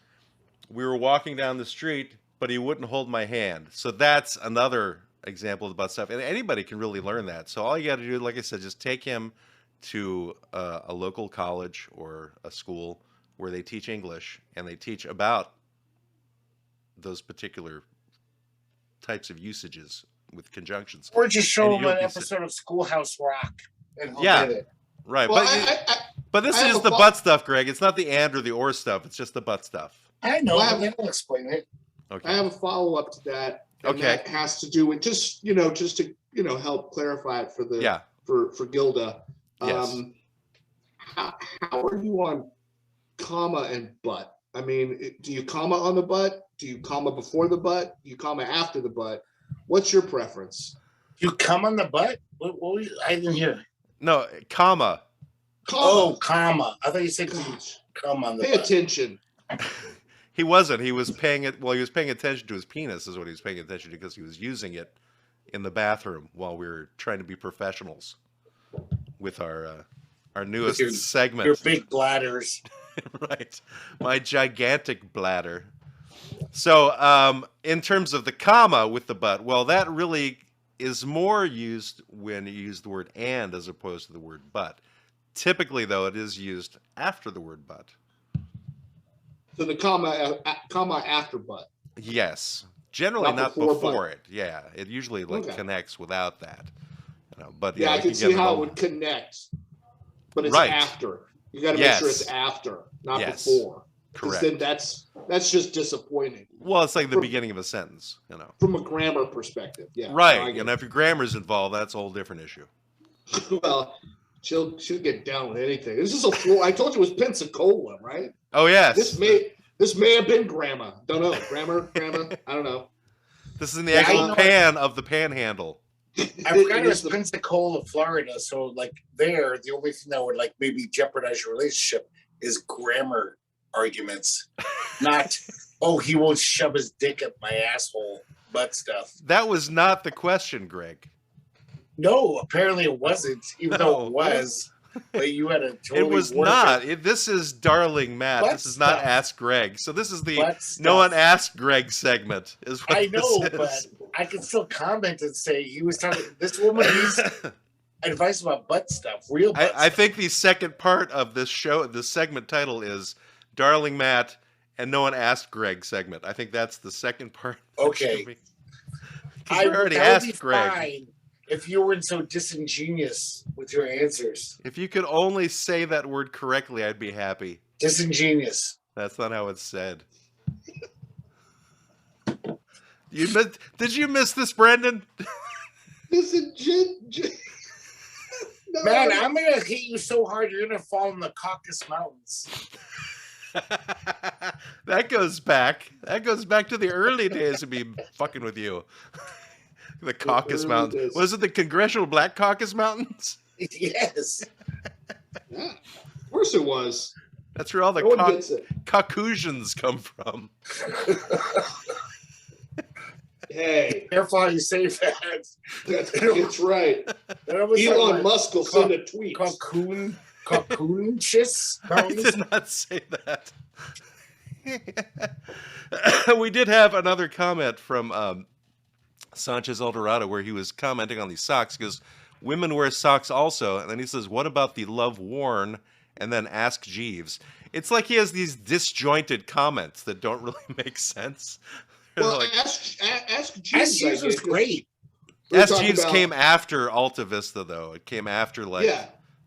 we were walking down the street, but he wouldn't hold my hand. So that's another example of the but stuff. And anybody can really learn that. So all you got to do, like I said, just take him to a local college or a school where they teach English and they teach about those particular types of usages with conjunctions. Or just show him an episode of Schoolhouse Rock and he'll get it. Right. Well, but this is just the but stuff, Greg. It's not the and or the or stuff. It's just the but stuff. I know, but they don't explain it. Okay. I have a follow-up to that. And Okay. that has to do with just to help clarify it for Gilda. Yes. How are you on comma and but? I mean, do you comma on the but? Do you comma before the but? Do you comma after the but? What's your preference? You come on the butt? I didn't hear. No, comma. Oh, comma. I thought you said come on the Pay butt. attention. He wasn't. He was paying it. Well, he was paying attention to his penis, is what he was paying attention to, because he was using it in the bathroom while we were trying to be professionals with our newest segment. Your big bladders. Right. My gigantic bladder. So, in terms of the comma with the but, well, that really is more used when you use the word and as opposed to the word but. Typically, though, it is used after the word but. So the comma after but. Yes. Generally not before it. Yeah. It usually connects without that. But yeah, I can see how it would connect. But it's after. You got to make sure it's after, not before. Correct. Then that's just disappointing. Well, it's like the beginning of a sentence, From a grammar perspective, yeah. Right, and if your grammar's involved, that's a whole different issue. Well, she'll get down with anything. This is I told you it was Pensacola, right? Oh yes. This may have been grammar. Don't know. Grammar. I don't know. This is in the actual pan of the panhandle. I forgot it was Pensacola, Florida. So the only thing that would maybe jeopardize your relationship is grammar arguments, not he won't shove his dick up my asshole butt stuff. That was not the question, Greg. No, apparently it wasn't, even though it was. But you had a totally. It was not. This is Darling Matt. This is not Ask Greg. So this is the No One Asked Greg segment. Is what I know, but I can still comment and say he was talking. This woman needs advice about butt stuff. Real butt I think the second part of this show, the segment title is Darling Matt and No One Asked Greg segment. I think that's the second part. Okay. I already asked Greg. Fine if you weren't so disingenuous with your answers. If you could only say that word correctly, I'd be happy. Disingenuous. That's not how it's said. Did you miss this, Brendan? No. Man, I'm going to hit you so hard you're going to fall in the Caucasus Mountains. That goes back to the early days of me fucking with you. The Caucasus Mountains. Was it the Congressional Black Caucasus Mountains? Yes. Yeah, of course it was. That's where all the Caucasians come from. Hey. Careful how you say that. That's right. Elon Musk will send a tweet. Cocoonchus? I did not say that. We did have another comment from Sanchez Eldorado where he was commenting on these socks. He goes, women wear socks also. And then he says, what about the love worn? And then ask Jeeves. It's like he has these disjointed comments that don't really make sense. Well, ask Jeeves. Ask Jeeves was great. Ask Jeeves came after Alta Vista, though. It came after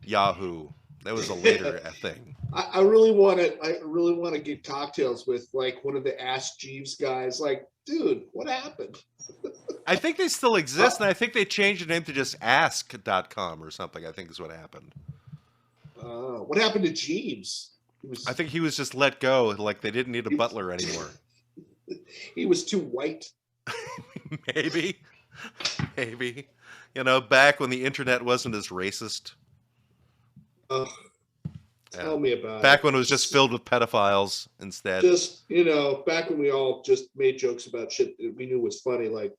Yahoo. That was a later thing. I really want to get cocktails with one of the Ask Jeeves guys. Dude, what happened? I think they still exist, and I think they changed the name to just ask.com or something, I think is what happened. What happened to Jeeves? I think he was just let go. Like they didn't need a butler anymore. He was too white. Maybe. You know, back when the internet wasn't as racist. Tell me about it. Back when it was just filled with pedophiles instead. Just, back when we all just made jokes about shit that we knew was funny, like,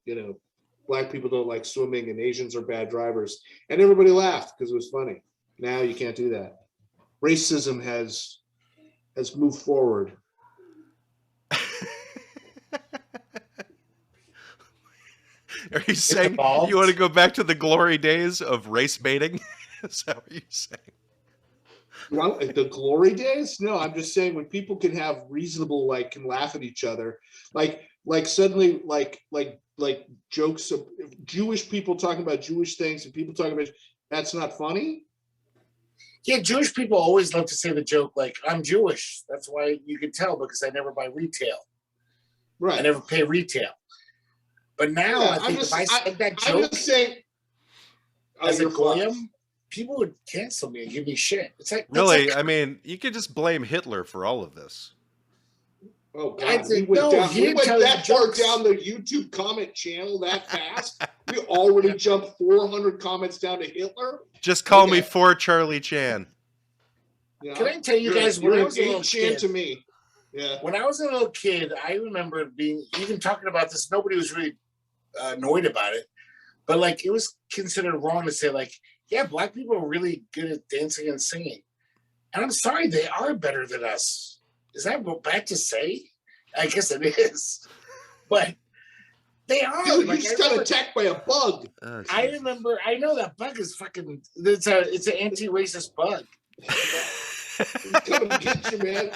black people don't like swimming and Asians are bad drivers. And everybody laughed because it was funny. Now you can't do that. Racism has moved forward. Are you saying you want to go back to the glory days of race baiting? Is that what you're saying? Well, the glory days? No, I'm just saying when people can have reasonable, can laugh at each other, like suddenly, like jokes of Jewish people talking about Jewish things and people talking about that's not funny. Yeah, Jewish people always love to say the joke like, I'm Jewish. That's why you can tell because I never buy retail. Right. I never pay retail. But now I think if I said that joke, I'm just saying, as a goyim, people would cancel me and give me shit. It's like really. I mean, you could just blame Hitler for all of this. Oh God, we went that far down the YouTube comment channel that fast. We already jumped 400 comments down to Hitler. Just call me for Charlie Chan. Yeah. Can I tell you guys when I was a little Chan kid? To me. Yeah. When I was a little kid, I remember even talking about this. Nobody was really annoyed about it, but it was considered wrong to say yeah, black people are really good at dancing and singing, and I'm sorry, they are better than us. Is that bad to say? I guess it is, but they are. Dude, you just got attacked by a bug. I remember. I know that bug is fucking. It's an anti-racist bug. He's coming to get you, man.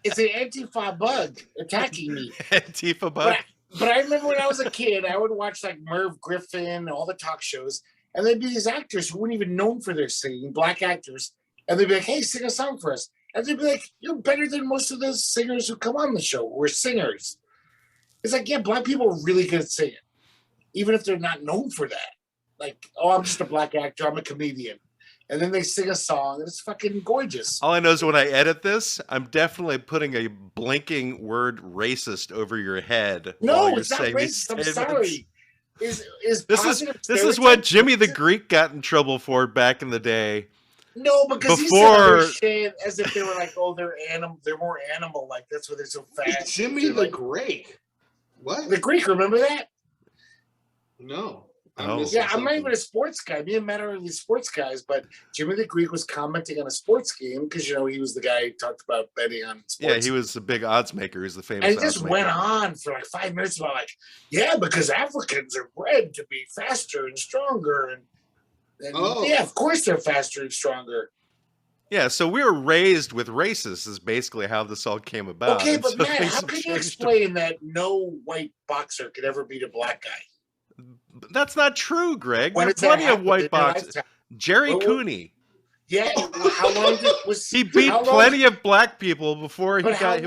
It's an Antifa bug attacking me. Antifa bug. But I remember when I was a kid, I would watch Merv Griffin, all the talk shows, and there'd be these actors who weren't even known for their singing, black actors, and they'd be like, "Hey, sing a song for us," and they'd be like, "You're better than most of those singers who come on the show. We're singers." It's yeah, black people are really good at singing, even if they're not known for that. I'm just a black actor, I'm a comedian. And then they sing a song, and it's fucking gorgeous. All I know is when I edit this, I'm definitely putting a blinking word "racist" over your head. No, it's not racist. I'm sorry. This is what Jimmy the Greek got in trouble for back in the day. No, because he said other shit as if they were they're more animal. That's why they're so fast. Jimmy the Greek. What? The Greek? Remember that? No. I'm not even a sports guy. Me and Matt are these sports guys, but Jimmy the Greek was commenting on a sports game because he was the guy who talked about betting on sports. Yeah, he was the big odds maker. He's the famous. And he just went on for 5 minutes about because Africans are bred to be faster and stronger, and yeah, of course they're faster and stronger. Yeah, so we were raised with racists is basically how this all came about. Okay, but Matt, how can you explain that no white boxer could ever beat a black guy? That's not true, Greg. There's plenty of white boxers. Jerry Cooney. Yeah, how long was he beat plenty of black people before he lost?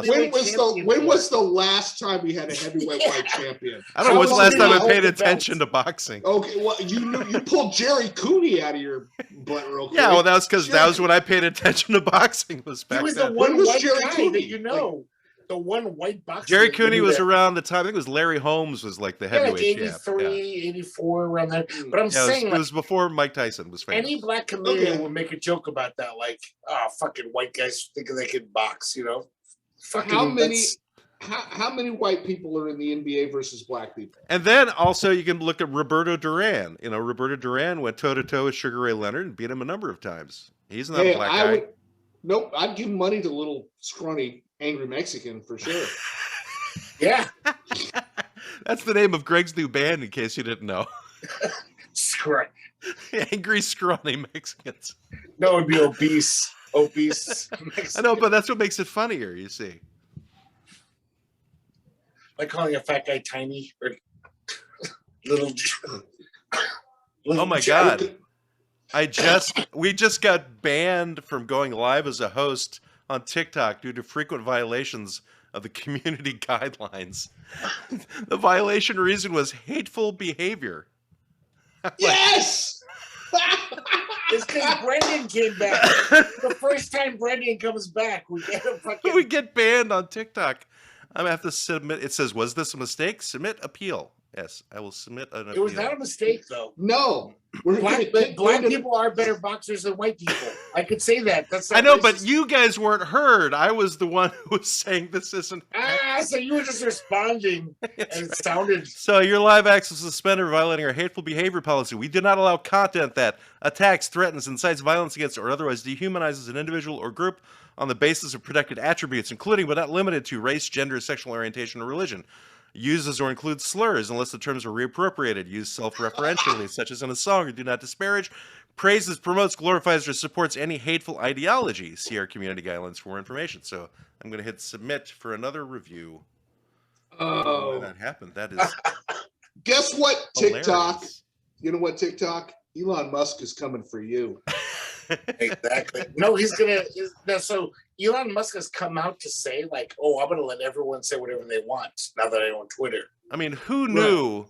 When was the last time we had a heavyweight white champion? I don't know. When's the last time I paid attention to boxing? Okay, well, you pulled Jerry Cooney out of your butt real quick. Yeah, well, that was because that was when I paid attention to boxing. Was back he was then. The one white guy that the one white boxer. Jerry Cooney was around the time. I think it was Larry Holmes was the heavyweight 83, 84, around there. But I'm saying it was before Mike Tyson was famous. Any black comedian would make a joke about that, fucking white guys thinking they can box, Fucking how many white people are in the NBA versus black people? And then also you can look at Roberto Duran. Roberto Duran went toe to toe with Sugar Ray Leonard and beat him a number of times. He's not a black guy. Nope, I'd give money to little scrawny angry Mexican for sure. Yeah. That's the name of Greg's new band, in case you didn't know. Angry scrawny Mexicans. No, it would be obese Mexicans. I know, but that's what makes it funnier, you see. Like calling a fat guy tiny or little. Oh my God. We just got banned from going live as a host on TikTok due to frequent violations of the community guidelines. The violation reason was hateful behavior. Yes! It's because Brendan came back. The first time Brendan comes back, we get a fucking... We get banned on TikTok. I'm going to have to submit. It says, was this a mistake? Submit appeal. Yes, I will submit an appeal. It was not a mistake, though. No. Black people are better boxers than white people. I could say that. That's not I know, racist. but you guys weren't heard. I was the one who was saying this isn't. So you were just responding, and it sounded... So your live access is suspended for violating our hateful behavior policy. We do not allow content that attacks, threatens, incites violence against, or otherwise dehumanizes an individual or group on the basis of protected attributes, including but not limited to race, gender, sexual orientation, or religion. Uses or includes slurs unless the terms are reappropriated. Use self-referentially, such as in a song, or do not disparage. Praises, promotes, glorifies, or supports any hateful ideology. See our community guidelines for more information. So I'm going to hit submit for another review. Oh, that happened. That is. Guess what, hilarious. TikTok? You know what, TikTok? Elon Musk is coming for you. Exactly. No, he's gonna. So Elon Musk has come out to say, like, "Oh, I'm gonna let everyone say whatever they want now that I own Twitter." I mean, who knew? Right.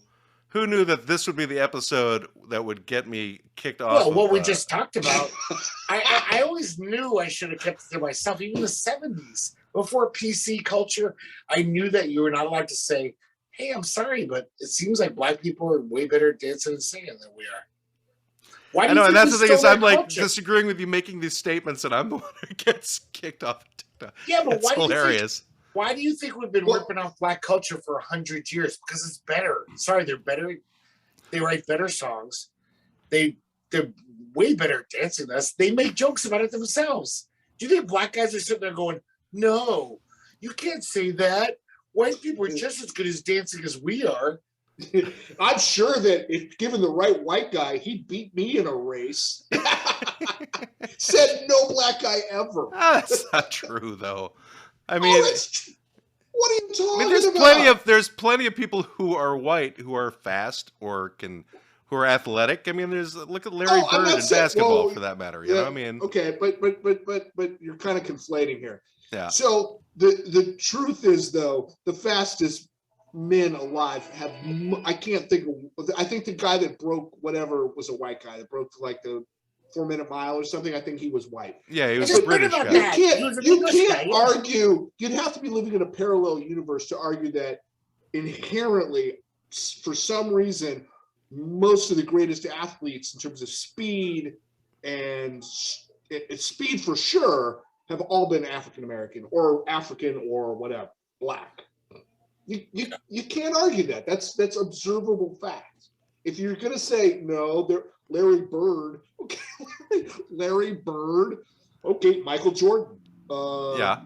Who knew that this would be the episode that would get me kicked off? Well, what we just talked about. I always knew I should have kept it to myself. Even the 70s, before PC culture, I knew that you were not allowed to say, "Hey, I'm sorry, but it seems like black people are way better at dancing and singing than we are." Why do I know, and that's the thing is, I'm like culture? disagreeing with you making these statements, and I'm the one who gets kicked off TikTok. Yeah, but it's hilarious. Why do you think we've been ripping off black culture for 100 years? Because it's better. Sorry, they're better. They write better songs. They're way better at dancing than us. They make jokes about it themselves. Do you think black guys are sitting there going, "No, you can't say that. White people are just as good as dancing as we are." I'm sure that if given the right white guy, he'd beat me in a race. Said no black guy ever. That's not true, though. I mean, what are you talking about? There's plenty of people who are white who are fast or who are athletic. I mean, look at Larry Bird in basketball, for that matter. You know, I mean, okay, but you're kind of conflating here. Yeah. So the truth is, though, the fastest men alive have, I can't think of, I think the guy that broke whatever was a white guy that broke like the 4-minute mile or something. I think he was white. Yeah, he was a British guy. You can't argue. You'd have to be living in a parallel universe to argue that inherently, for some reason, most of the greatest athletes in terms of speed and speed for sure have all been African American or African or whatever, black. You can't argue that. That's observable fact. If you're gonna say no, Larry Bird, okay, Larry Bird, okay, Michael Jordan, yeah,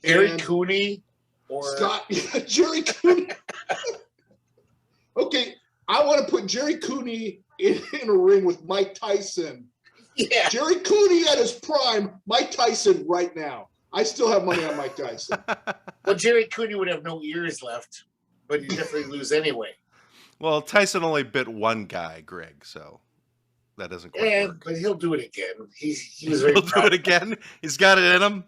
Jerry Cooney or Scott, Jerry Cooney. Okay, I want to put Jerry Cooney in a ring with Mike Tyson. Yeah, Jerry Cooney at his prime, Mike Tyson right now. I still have money on Mike Tyson. Well, Jerry Cooney would have no ears left, but he'd definitely lose anyway. Well, Tyson only bit one guy, Greg, so that doesn't quite work. But he'll do it again. He was very He'll do it again? He's got it in him?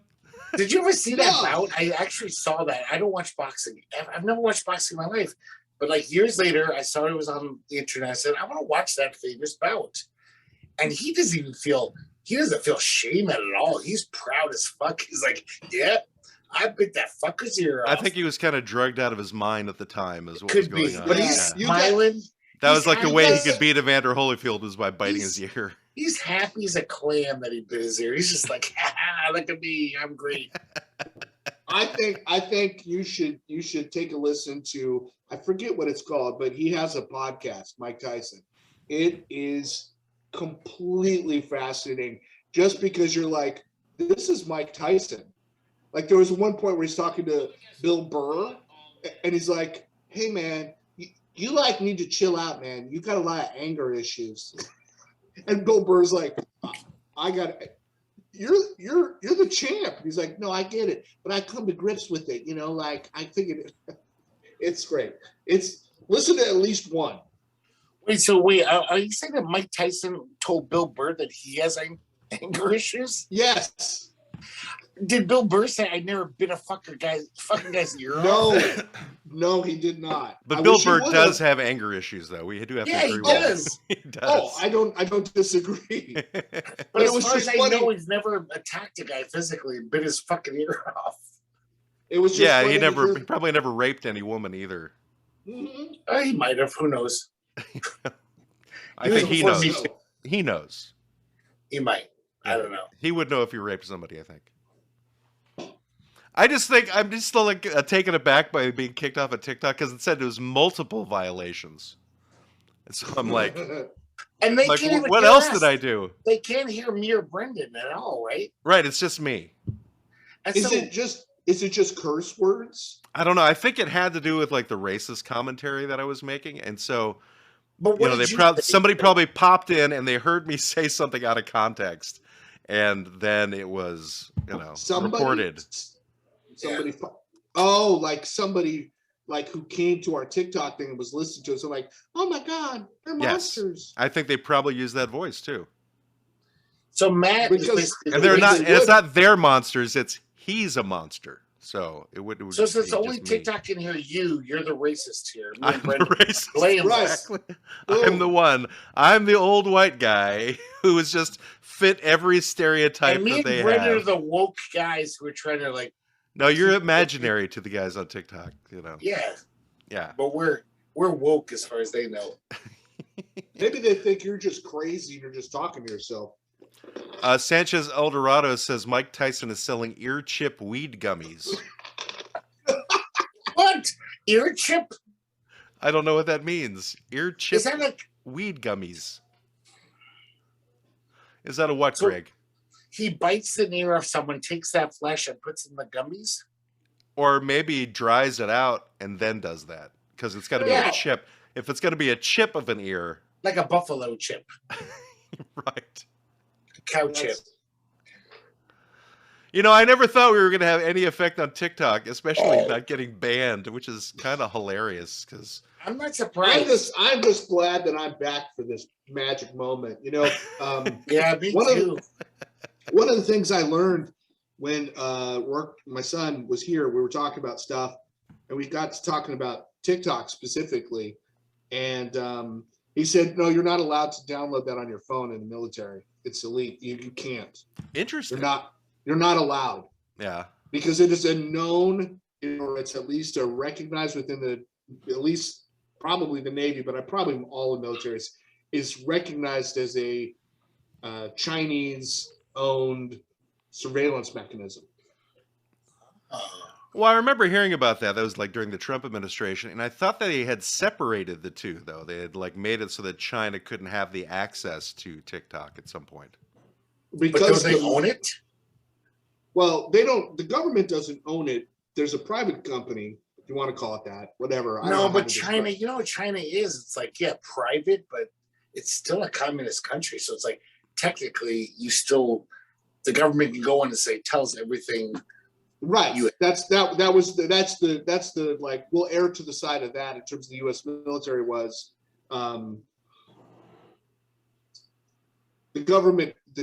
Did you ever see that bout? I actually saw that. I don't watch boxing. I've never watched boxing in my life. But like years later, I saw it was on the internet. I said, I want to watch that famous bout. And he doesn't feel shame at it all. He's proud as fuck. He's like, yeah, I bit that fucker's ear off. I think he was kind of drugged out of his mind at the time is what was going on. But he's smiling. That was like the way he could beat Evander Holyfield was by biting his ear. He's happy as a clam that he bit his ear. He's just like, look at me, I'm great. I think you should take a listen to, I forget what it's called, but he has a podcast, Mike Tyson. It is completely fascinating just because you're like, this is Mike Tyson. Like there was one point where he's talking to Bill Burr and he's like, hey man, you like need to chill out, man. You got a lot of anger issues. And Bill Burr's like, you're the champ. He's like, no, I get it, but I come to grips with it. You know, like I think it's great. Listen to at least one. Wait, are you saying that Mike Tyson told Bill Burr that he has anger issues? Yes. Did Bill Burr say I never bit a fucking guy's ear off? No, no, he did not. But Bill Burr does have anger issues, though. We do have to agree with does. He does. Oh, I don't disagree. But it was just funny. I know he's never attacked a guy physically and bit his fucking ear off. It was just he probably never raped any woman either. Mm-hmm. He might have. Who knows? I think he knows. He knows. He might. I don't know. He would know if he raped somebody, I think. I just think I'm just still taken aback by being kicked off of TikTok because it said it was multiple violations. And so I'm like, and they can't even what else did I do? They can't hear me or Brendan at all, right? Right, it's just me. And is it just curse words? I don't know. I think it had to do with like the racist commentary that I was making, and so but somebody probably popped in and they heard me say something out of context, and then it was reported. Somebody, like somebody like who came to our TikTok thing and was listening to it. So like, oh my God, they're monsters. I think they probably use that voice too. So Matt, and they're not. And it's not their monsters. It's he's a monster. So it would. So since only TikTok can hear you, you're the racist here. I'm the racist. Exactly. I'm the one. I'm the old white guy who is just fit every stereotype and me that they and Brendan have. are the woke guys who are trying to like. No, you're imaginary to the guys on TikTok, Yeah. But we're woke as far as they know. Maybe they think you're just crazy and you're just talking to yourself. Sanchez Eldorado says Mike Tyson is selling ear chip weed gummies. What? Ear chip? I don't know what that means. Ear chip is that like weed gummies. Is that a what, Greg? He bites the ear of someone, takes that flesh, and puts in the gummies? Or maybe dries it out and then does that. Because it's got to be a chip. If it's going to be a chip of an ear. Like a buffalo chip. Right. A cow chip. I never thought we were going to have any effect on TikTok, especially not getting banned, which is kind of hilarious. Because I'm not surprised. I'm just glad that I'm back for this magic moment. Yeah, me too. One of the things I learned when my son was here, we were talking about stuff, and we got to talking about TikTok specifically, and he said, "No, you're not allowed to download that on your phone in the military. It's elite. You can't. Interesting. You're not allowed. Yeah, because it is a known, or it's at least a recognized within at least probably the Navy, but probably all the militaries is recognized as a Chinese-owned surveillance mechanism." Well, I remember hearing about that. That was like during the Trump administration, and I thought that they had separated the two, though. They had like made it so that China couldn't have the access to TikTok at some point. Because they own it? Well, they don't. The government doesn't own it. There's a private company, if you want to call it that, whatever. No, but China, you know what China is? It's like, private, but it's still a communist country. So it's like, technically, the government can go in and say, tell us everything. Right. That's the like, we'll err to the side of that in terms of the U.S. military was the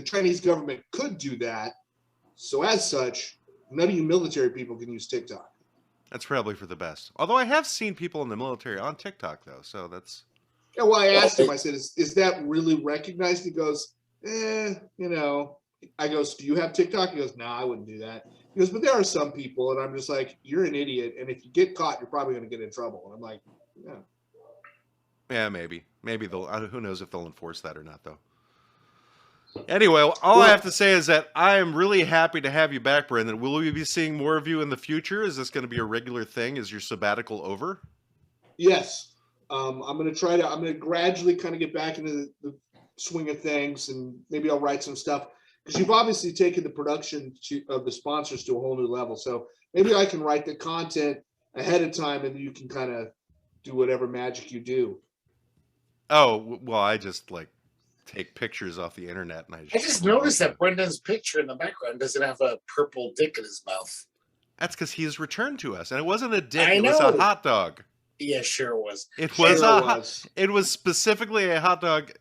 Chinese government could do that. So as such, none of you military people can use TikTok. That's probably for the best. Although I have seen people in the military on TikTok, though, so that's. Yeah, well, I asked him. I said, "Is that really recognized?" He goes, I goes, "Do you have TikTok?" He goes, "No, I wouldn't do that." He goes, "But there are some people," and I'm just like, "You're an idiot, and if you get caught, you're probably going to get in trouble." And I'm like, "Yeah." Yeah, maybe they'll. Who knows if they'll enforce that or not, though. Anyway, all I have to say is that I am really happy to have you back, Brendan. Will we be seeing more of you in the future? Is this going to be a regular thing? Is your sabbatical over? Yes. I'm going to gradually kind of get back into the swing of things, and maybe I'll write some stuff, because you've obviously taken the production of the sponsors to a whole new level. So maybe I can write the content ahead of time, and you can kind of do whatever magic you do. Oh, well, I just take pictures off the internet, and I just noticed that Brendan's picture in the background doesn't have a purple dick in his mouth. That's because he's returned to us, and it wasn't a dick; it was a hot dog. Yeah, sure it was. It was specifically a hot dog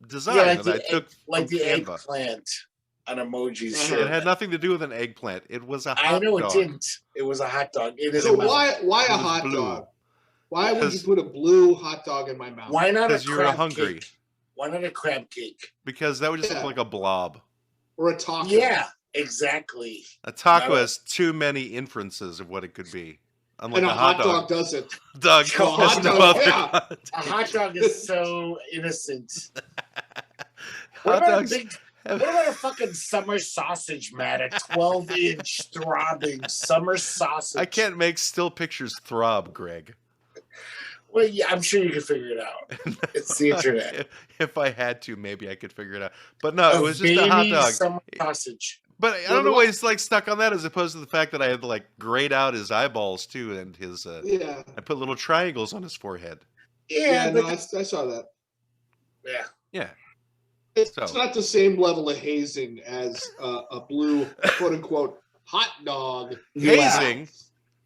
design that I took like from the Canva. eggplant. an emoji. Uh-huh. Sure. It had nothing to do with an eggplant. It was a hot I know dog. it didn't. It was a hot dog. It is So a why It a was hot blue. dog? Why would you Because- put a blue hot dog in my mouth? Why not a Because you were crab hungry. cake? Why not a crab cake? Because that would just Yeah. look like a blob. Or a taco? Yeah, exactly. A taco No. has too many inferences of what it could be. Unlike And a hot dog. doesn't. Dog A has hot no dog, other yeah. context. A hot dog is so innocent. What Hot about, dogs. what about a fucking summer sausage, Matt? A 12-inch throbbing summer sausage. I can't make still pictures throb, Greg. Well, yeah, I'm sure you can figure it out. It's the internet. If I had to, maybe I could figure it out. But no, it was just a hot veiny dog. summer sausage. But I don't know why he's like stuck on that, as opposed to the fact that I had to like grate out his eyeballs too, and his. Yeah. I put little triangles on his forehead. Yeah, Yeah, but no, I saw that. yeah. Yeah. It's So- not the same level of hazing as a blue, quote unquote, hot dog. Hazing.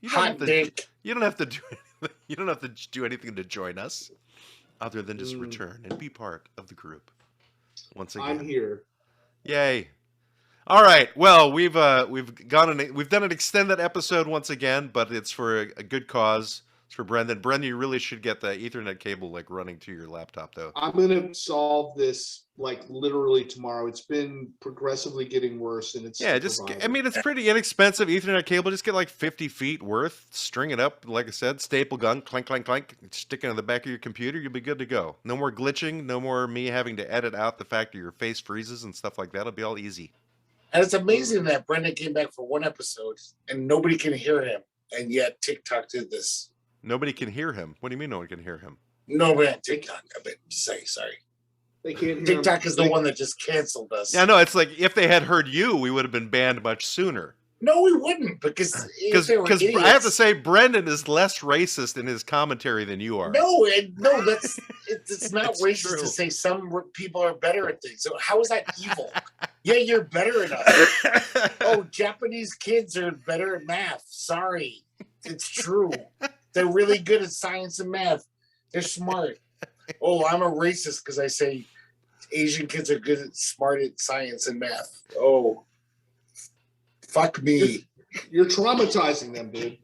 You don't Hot have to. dick. You don't have to do anything. You don't have to do anything to join us, other than just Mm. return and be part of the group. Once again. I'm here. Yay! All right. Well, we've done an extended episode once again, but it's for a good cause. It's for Brendan. Brendan, you really should get the Ethernet cable like running to your laptop, though. I'm gonna solve this like literally tomorrow. It's been progressively getting worse, and it's Yeah, just I mean, it's pretty inexpensive Ethernet cable. Just get like 50 feet worth, string it up, like I said, staple gun, clank, clank, clank, stick it on the back of your computer. You'll be good to go. No more glitching. No more me having to edit out the fact that your face freezes and stuff like that. It'll be all easy. And it's amazing that Brendan came back for one episode and nobody can hear him. And yet TikTok did this. Nobody can hear him. What do you mean no one can hear him? No, man, TikTok. I meant to say, sorry. they can't hear TikTok him. is the one that just canceled us. Yeah, no, it's like if they had heard you, we would have been banned much sooner. No, we wouldn't, because if they were Because I have idiots- to say, Brendan is less racist in his commentary than you are. No, that's it's not It's racist true. to say some people are better at things. So how is that evil? Yeah, you're better at us. Oh, Japanese kids are better at math. Sorry, it's true. They're really good at science and math. They're smart. Oh, I'm a racist because I say Asian kids are good at smart at science and math. Oh, fuck me. You're traumatizing them, dude.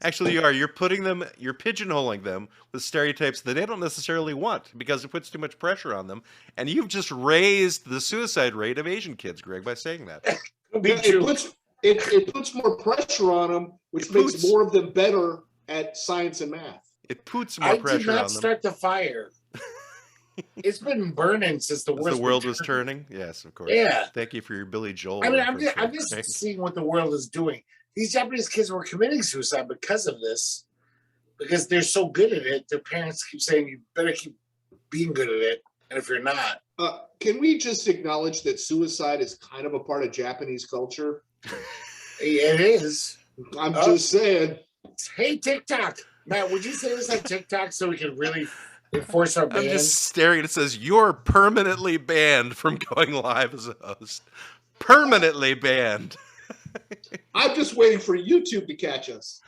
Actually, you are. You're pigeonholing them with stereotypes that they don't necessarily want because it puts too much pressure on them. And you've just raised the suicide rate of Asian kids, Greg, by saying that. Me too. It puts more pressure on them, which It makes puts- more of them better at science and math. It puts more I did pressure on not them. start the fire. It's been burning since the As the world world was turning. Yes, of course. Yeah. Thank you for your Billy Joel. I mean, I'm reference just, there, Greg. seeing what the world is doing. These Japanese kids were committing suicide because of this, because they're so good at it. Their parents keep saying, you better keep being good at it. And if you're not, Can we just acknowledge that suicide is kind of a part of Japanese culture? it is. I'm Oh. just saying. Hey, TikTok. Matt, would you say this on TikTok so we can really enforce our I'm ban? just staring. It says, you're permanently banned from going live as a host. Permanently banned. I'm just waiting for YouTube to catch us.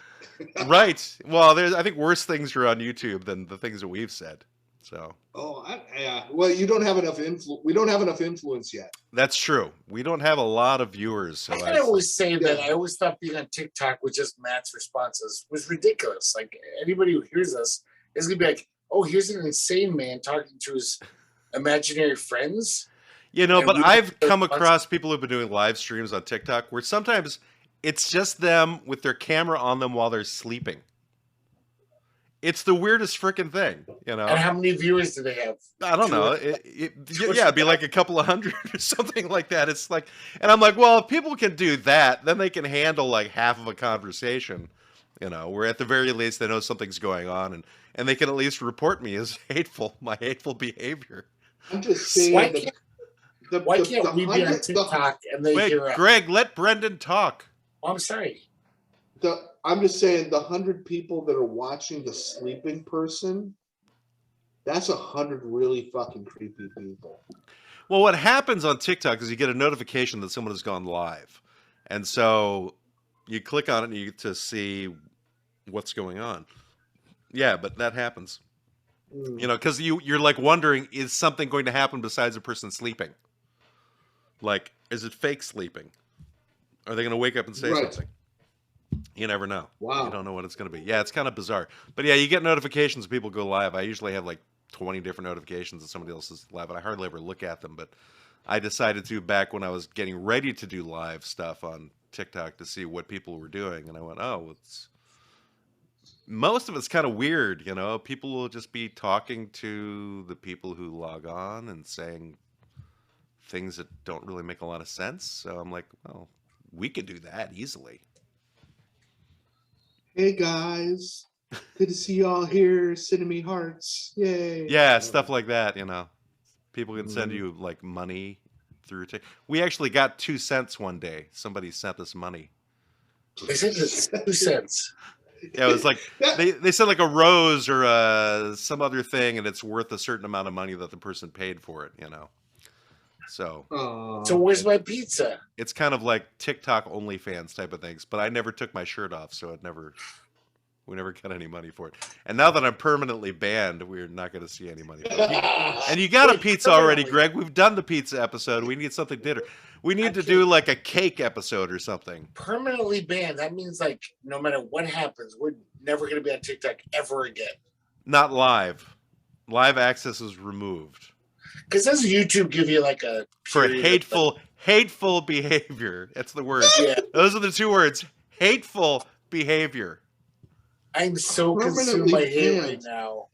Right. Well, I think worse things are on YouTube than the things that we've said. So Oh, yeah. Well, you don't have enough we don't have enough influence yet. that's true. We don't have a lot of viewers. So I always say that I always thought being on TikTok with just Matt's responses was ridiculous. Like anybody who hears us is gonna be like, "Oh, here's an insane man talking to his imaginary friends." you know, and but we- I've come across people who've been doing live streams on TikTok where sometimes it's just them with their camera on them while they're sleeping. It's the weirdest freaking thing, you know. And how many viewers do they have? I don't know. Two- Yeah, it'd be like a couple of hundred or something like that. It's like, and I'm like, well, if people can do that, then they can handle like half of a conversation, you know, where at the very least they know something's going on, and they can at least report me as my hateful behavior. I'm just saying. Why that can't, the, why the- can't the we be on hundred- the- TikTok and they Wait, hear us? Greg, let Brendan talk. Oh, I'm sorry. I'm just saying the 100 people that are watching the sleeping person, that's 100 really fucking creepy people. Well, what happens on TikTok is you get a notification that someone has gone live. And so you click on it and you get to see what's going on. Yeah, but that happens. You know, because you're like wondering, is something going to happen besides a person sleeping? Like, is it fake sleeping? Are they going to wake up and say something? You never know. Wow. You don't know what it's going to be. Yeah, it's kind of bizarre. But yeah, you get notifications. People go live. I usually have like 20 different notifications of somebody else's live, and I hardly ever look at them. But I decided to back when I was getting ready to do live stuff on TikTok to see what people were doing, and I went, oh, most of it's kind of weird, you know. People will just be talking to the people who log on and saying things that don't really make a lot of sense. So I'm like, well, we could do that easily. Hey guys, good to see y'all here. Sending me hearts, yay! Yeah, stuff like that. You know, people can send you like money through. We actually got 2 cents one day. Somebody sent us money. They sent us 2 cents. Yeah, it was like they sent like a rose or some other thing, and it's worth a certain amount of money that the person paid for it. You know. So Where's my pizza? It's kind of like TikTok OnlyFans type of things, but I never took my shirt off, so we never got any money for it. And now that I'm permanently banned, we're not going to see any money. And you got a pizza already, Greg. We've done the pizza episode. We need something dinner. We need to do like a cake episode or something. Permanently banned. That means like no matter what happens, we're never going to be on TikTok ever again. Not live. Live access is removed. Because doesn't YouTube give you like a for hateful behavior? That's the word. Yeah. Those are the 2 words. Hateful behavior. I'm so consumed by hate right now.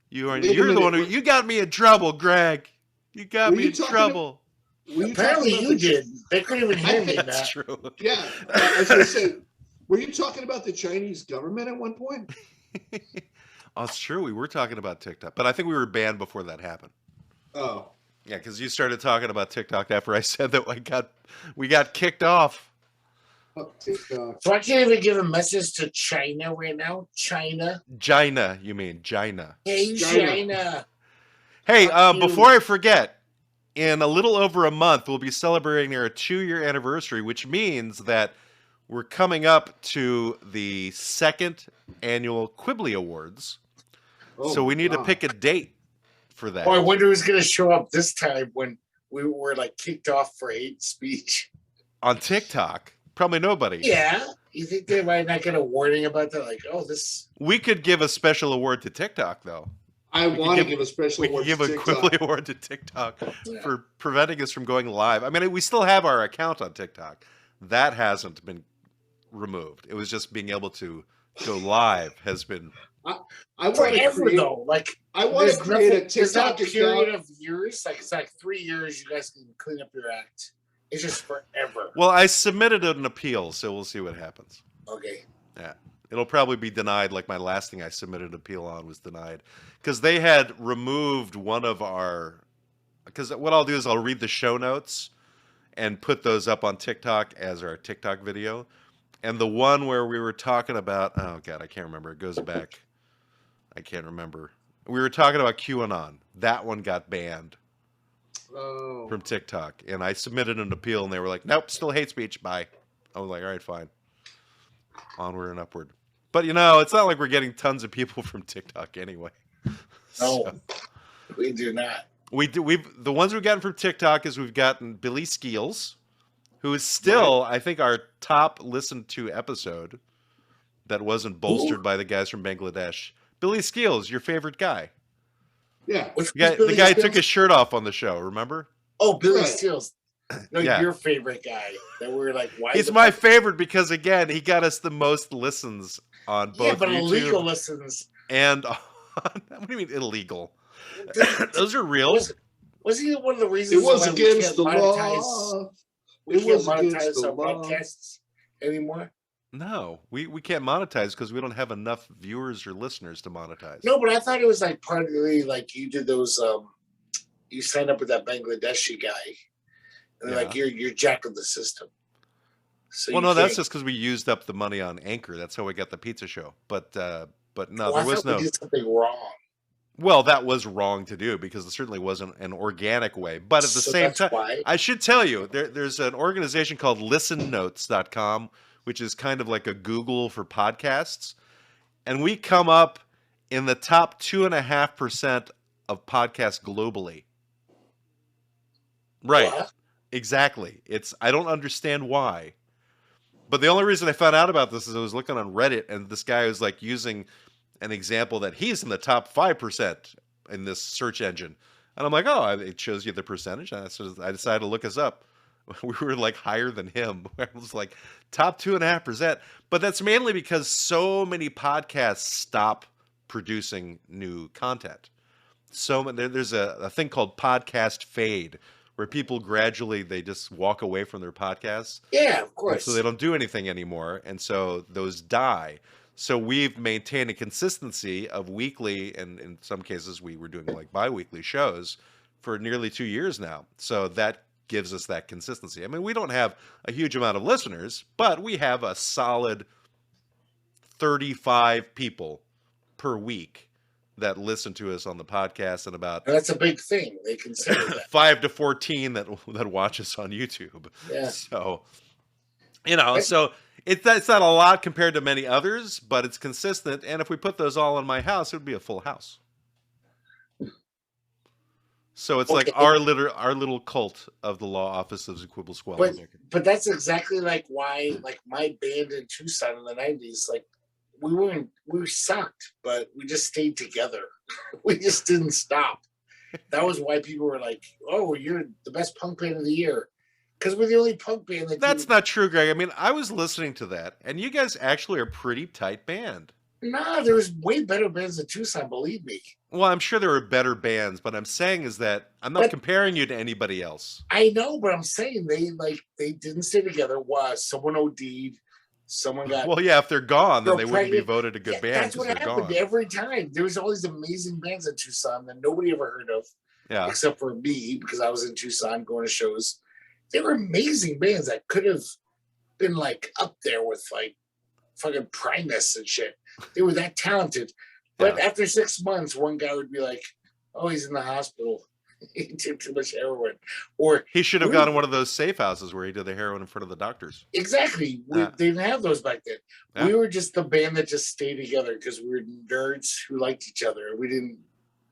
You're the one who you got me in trouble, Greg. You got me in trouble. Apparently you did. They couldn't even hear me. That's true. Yeah, I was gonna say, were you talking about the Chinese government at one point? Oh, it's true. We were talking about TikTok, but I think we were banned before that happened. Oh, yeah, because you started talking about TikTok after I said that we got kicked off. Oh, TikTok. So I can't even give a message to China right now. China, you mean China? Hey, China. Hey, before I forget, in a little over a month, we'll be celebrating our 2-year anniversary, which means that we're coming up to the 2nd annual Quibble Awards. So we need to pick a date for that. Oh, I wonder who's going to show up this time when we were like kicked off for hate speech. On TikTok? Probably nobody. Yeah. You think they might not get a warning about that? Like, oh, this... We could give a special award to TikTok, though. I want to give a special award to TikTok. We could give a Quibble award to TikTok for preventing us from going live. I mean, we still have our account on TikTok. That hasn't been removed. It was just being able to go live has been... I want to create, though. Like, I want to create a TikTok period of years. Like, it's like 3 years. You guys can clean up your act. It's just forever. Well, I submitted an appeal, so we'll see what happens. Okay. Yeah, it'll probably be denied. Like my last thing I submitted an appeal on was denied because they had removed one of our. Because what I'll do is I'll read the show notes and put those up on TikTok as our TikTok video, and the one where we were talking about. Oh God, I can't remember. It goes back. I can't remember. We were talking about QAnon. That one got banned from TikTok. And I submitted an appeal, and they were like, nope, still hate speech. Bye. I was like, all right, fine. Onward and upward. But, you know, it's not like we're getting tons of people from TikTok anyway. No, we do not. The ones we've gotten from TikTok is we've gotten Billy Skeels, who is still, I think, our top listened to episode that wasn't bolstered by the guys from Bangladesh. Billy Skeels, your favorite guy. Yeah. The guy took his shirt off on the show, remember? Oh, Billy Skeels. No, your favorite guy. That we were like, why? He's my favorite because, again, he got us the most listens on both YouTube illegal listens. And on, what do you mean illegal? Those are real. Was he one of the reasons it was against the law? We can't monetize our podcasts anymore? No, we can't monetize because we don't have enough viewers or listeners to monetize. No, but I thought it was like partly like you did those. You signed up with that Bangladeshi guy, and they're like you're jack of the system. So that's just because we used up the money on Anchor. That's how we got the pizza show. But no, there was no. We did something wrong. Well, that was wrong to do because it certainly wasn't an organic way. But at the same time, I should tell you, there's an organization called ListenNotes.com, which is kind of like a Google for podcasts. And we come up in the top 2.5% of podcasts globally. Right. What? Exactly. I don't understand why. But the only reason I found out about this is I was looking on Reddit, and this guy was like using an example that he's in the top 5% in this search engine. And I'm like, oh, it shows you the percentage. And so I decided to look us up. We were like higher than him. I was like top 2.5%. But that's mainly because so many podcasts stop producing new content. So there's a thing called podcast fade, where people gradually, they just walk away from their podcasts. Yeah, of course. So they don't do anything anymore. And so those die. So we've maintained a consistency of weekly, and in some cases we were doing like bi-weekly shows for nearly 2 years now. So that gives us that consistency. I mean, we don't have a huge amount of listeners, but we have a solid 35 people per week that listen to us on the podcast, and about that's a big thing. They consider that 5 to 14 that watch us on YouTube. Yeah. So, so it's not a lot compared to many others, but it's consistent. And if we put those all in my house, it would be a full house. So it's like our little cult of the law offices of Quibble, Squabble. But that's exactly like why, like my band in Tucson in the 90s, like we sucked, but we just stayed together. We just didn't stop. That was why people were like, oh, you're the best punk band of the year. Because we're the only punk band That's not true, Greg. I mean, I was listening to that, and you guys actually are a pretty tight band. Nah, there was way better bands in Tucson, believe me. Well, I'm sure there were better bands, but I'm saying is that I'm not comparing you to anybody else. I know, but I'm saying they didn't stay together. Someone OD'd, someone got. Well, yeah, if they're gone, then they wouldn't be voted a good band. That's what happened every time. There was all these amazing bands in Tucson that nobody ever heard of, except for me, because I was in Tucson going to shows. They were amazing bands that could have been like up there with like fucking Primus and shit. They were that talented. But after 6 months, one guy would be like, oh, he's in the hospital. He took too much heroin. Or he should have gotten one of those safe houses where he did the heroin in front of the doctors. Exactly. They didn't have those back then. Yeah. We were just the band that just stayed together because we were nerds who liked each other. We didn't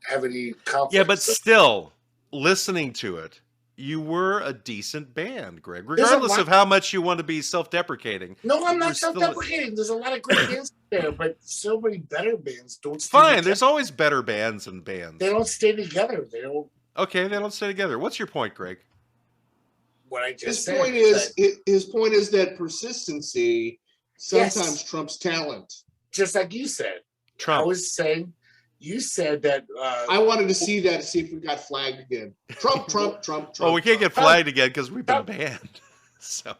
have any conflict. Yeah, but still, listening to it, you were a decent band, Greg, regardless of how much you want to be self-deprecating. No, I'm not self-deprecating. There's a lot of great bands there, but so many better bands don't stay together. There's always better bands and bands. They don't stay together. They don't. Okay, they don't stay together. What's your point, Greg? What I just said. His point is that persistency sometimes trumps talent. Just like you said. Trump. I was saying. You said that. I wanted to see that to see if we got flagged again. Trump. Well, we can't get flagged again because we've been banned. So.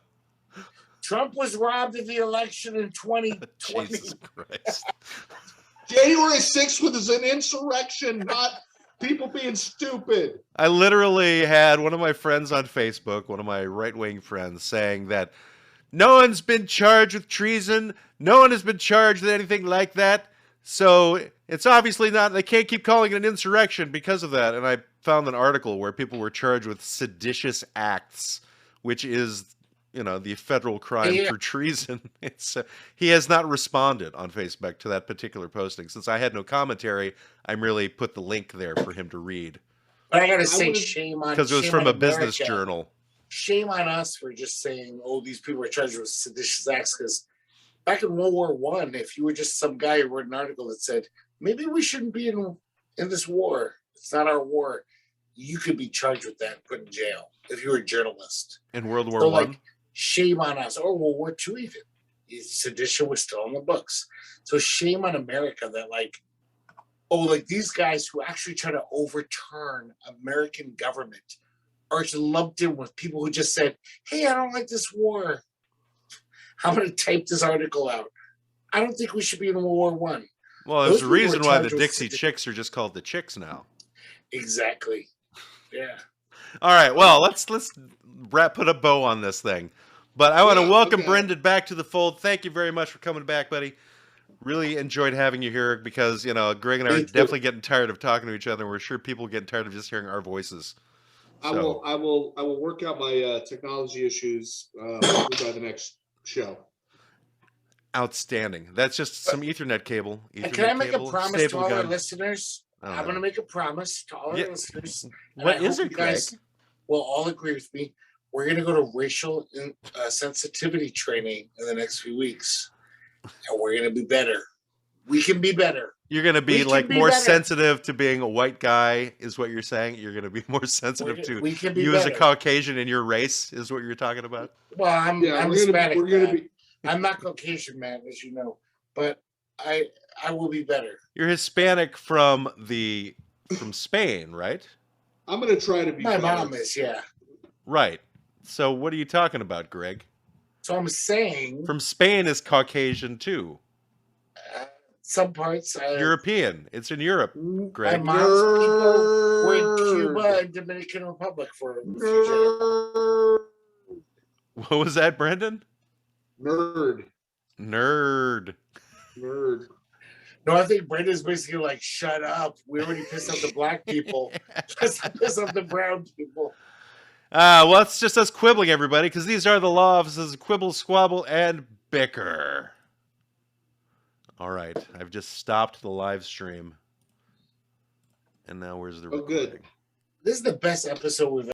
Trump was robbed of the election in 2020. Jesus Christ. January 6th was an insurrection, not people being stupid. I literally had one of my friends on Facebook, one of my right-wing friends, saying that no one's been charged with treason. No one has been charged with anything like that. So it's obviously not, they can't keep calling it an insurrection because of that. And I found an article where people were charged with seditious acts, which is, the federal crime for treason. He has not responded on Facebook to that particular posting. Since I had no commentary, I merely put the link there for him to read. But I got to say, shame on because it was from a business journal. Shame on us for just saying, oh, these people are charged with seditious acts, because back in World War I, if you were just some guy who wrote an article that said, maybe we shouldn't be in this war, it's not our war, you could be charged with that and put in jail if you were a journalist. In World War I? Shame on us. Or World War II even. Sedition was still in the books. So shame on America that these guys who actually try to overturn American government are lumped in with people who just said, hey, I don't like this war. I'm going to type this article out. I don't think we should be in World War I. Well, there's a reason why the Dixie Chicks are just called the Chicks now. Exactly. Yeah. All right. Well, let's put a bow on this thing. But I want to welcome Brendan back to the fold. Thank you very much for coming back, buddy. Really enjoyed having you here because, Greg and I are definitely getting tired of talking to each other. We're sure people are getting tired of just hearing our voices. So. I will work out my technology issues by the next show. Outstanding. That's just some Ethernet cable. Can I make a promise to all our listeners? I'm going to make a promise to all our listeners. What is it, Greg? will all agree with me. We're going to go to racial sensitivity training in the next few weeks, and we're going to be better. We can be better. You're going to be more sensitive to being a white guy, is what you're saying. You're going to be more sensitive to you as a Caucasian in your race, is what you're talking about. Well, I'm Hispanic. I'm not Caucasian, man, as you know, but I will be better. You're Hispanic from Spain, right? I'm going to try to be. My mom is, yeah. Right. So what are you talking about, Greg? So I'm saying from Spain is Caucasian too. Some parts. European. It's in Europe, Greg. My mom's people were in Cuba and Dominican Republic for a few years. What was that, Brendan? Nerd. No, I think Brendan's basically like, shut up. We already pissed off the black people. Let's piss off the brown people. Well, it's just us quibbling, everybody, because these are the law offices of Quibble, Squabble, and Bicker. All right, I've just stopped the live stream. And now where's the recording? Good. This is the best episode we've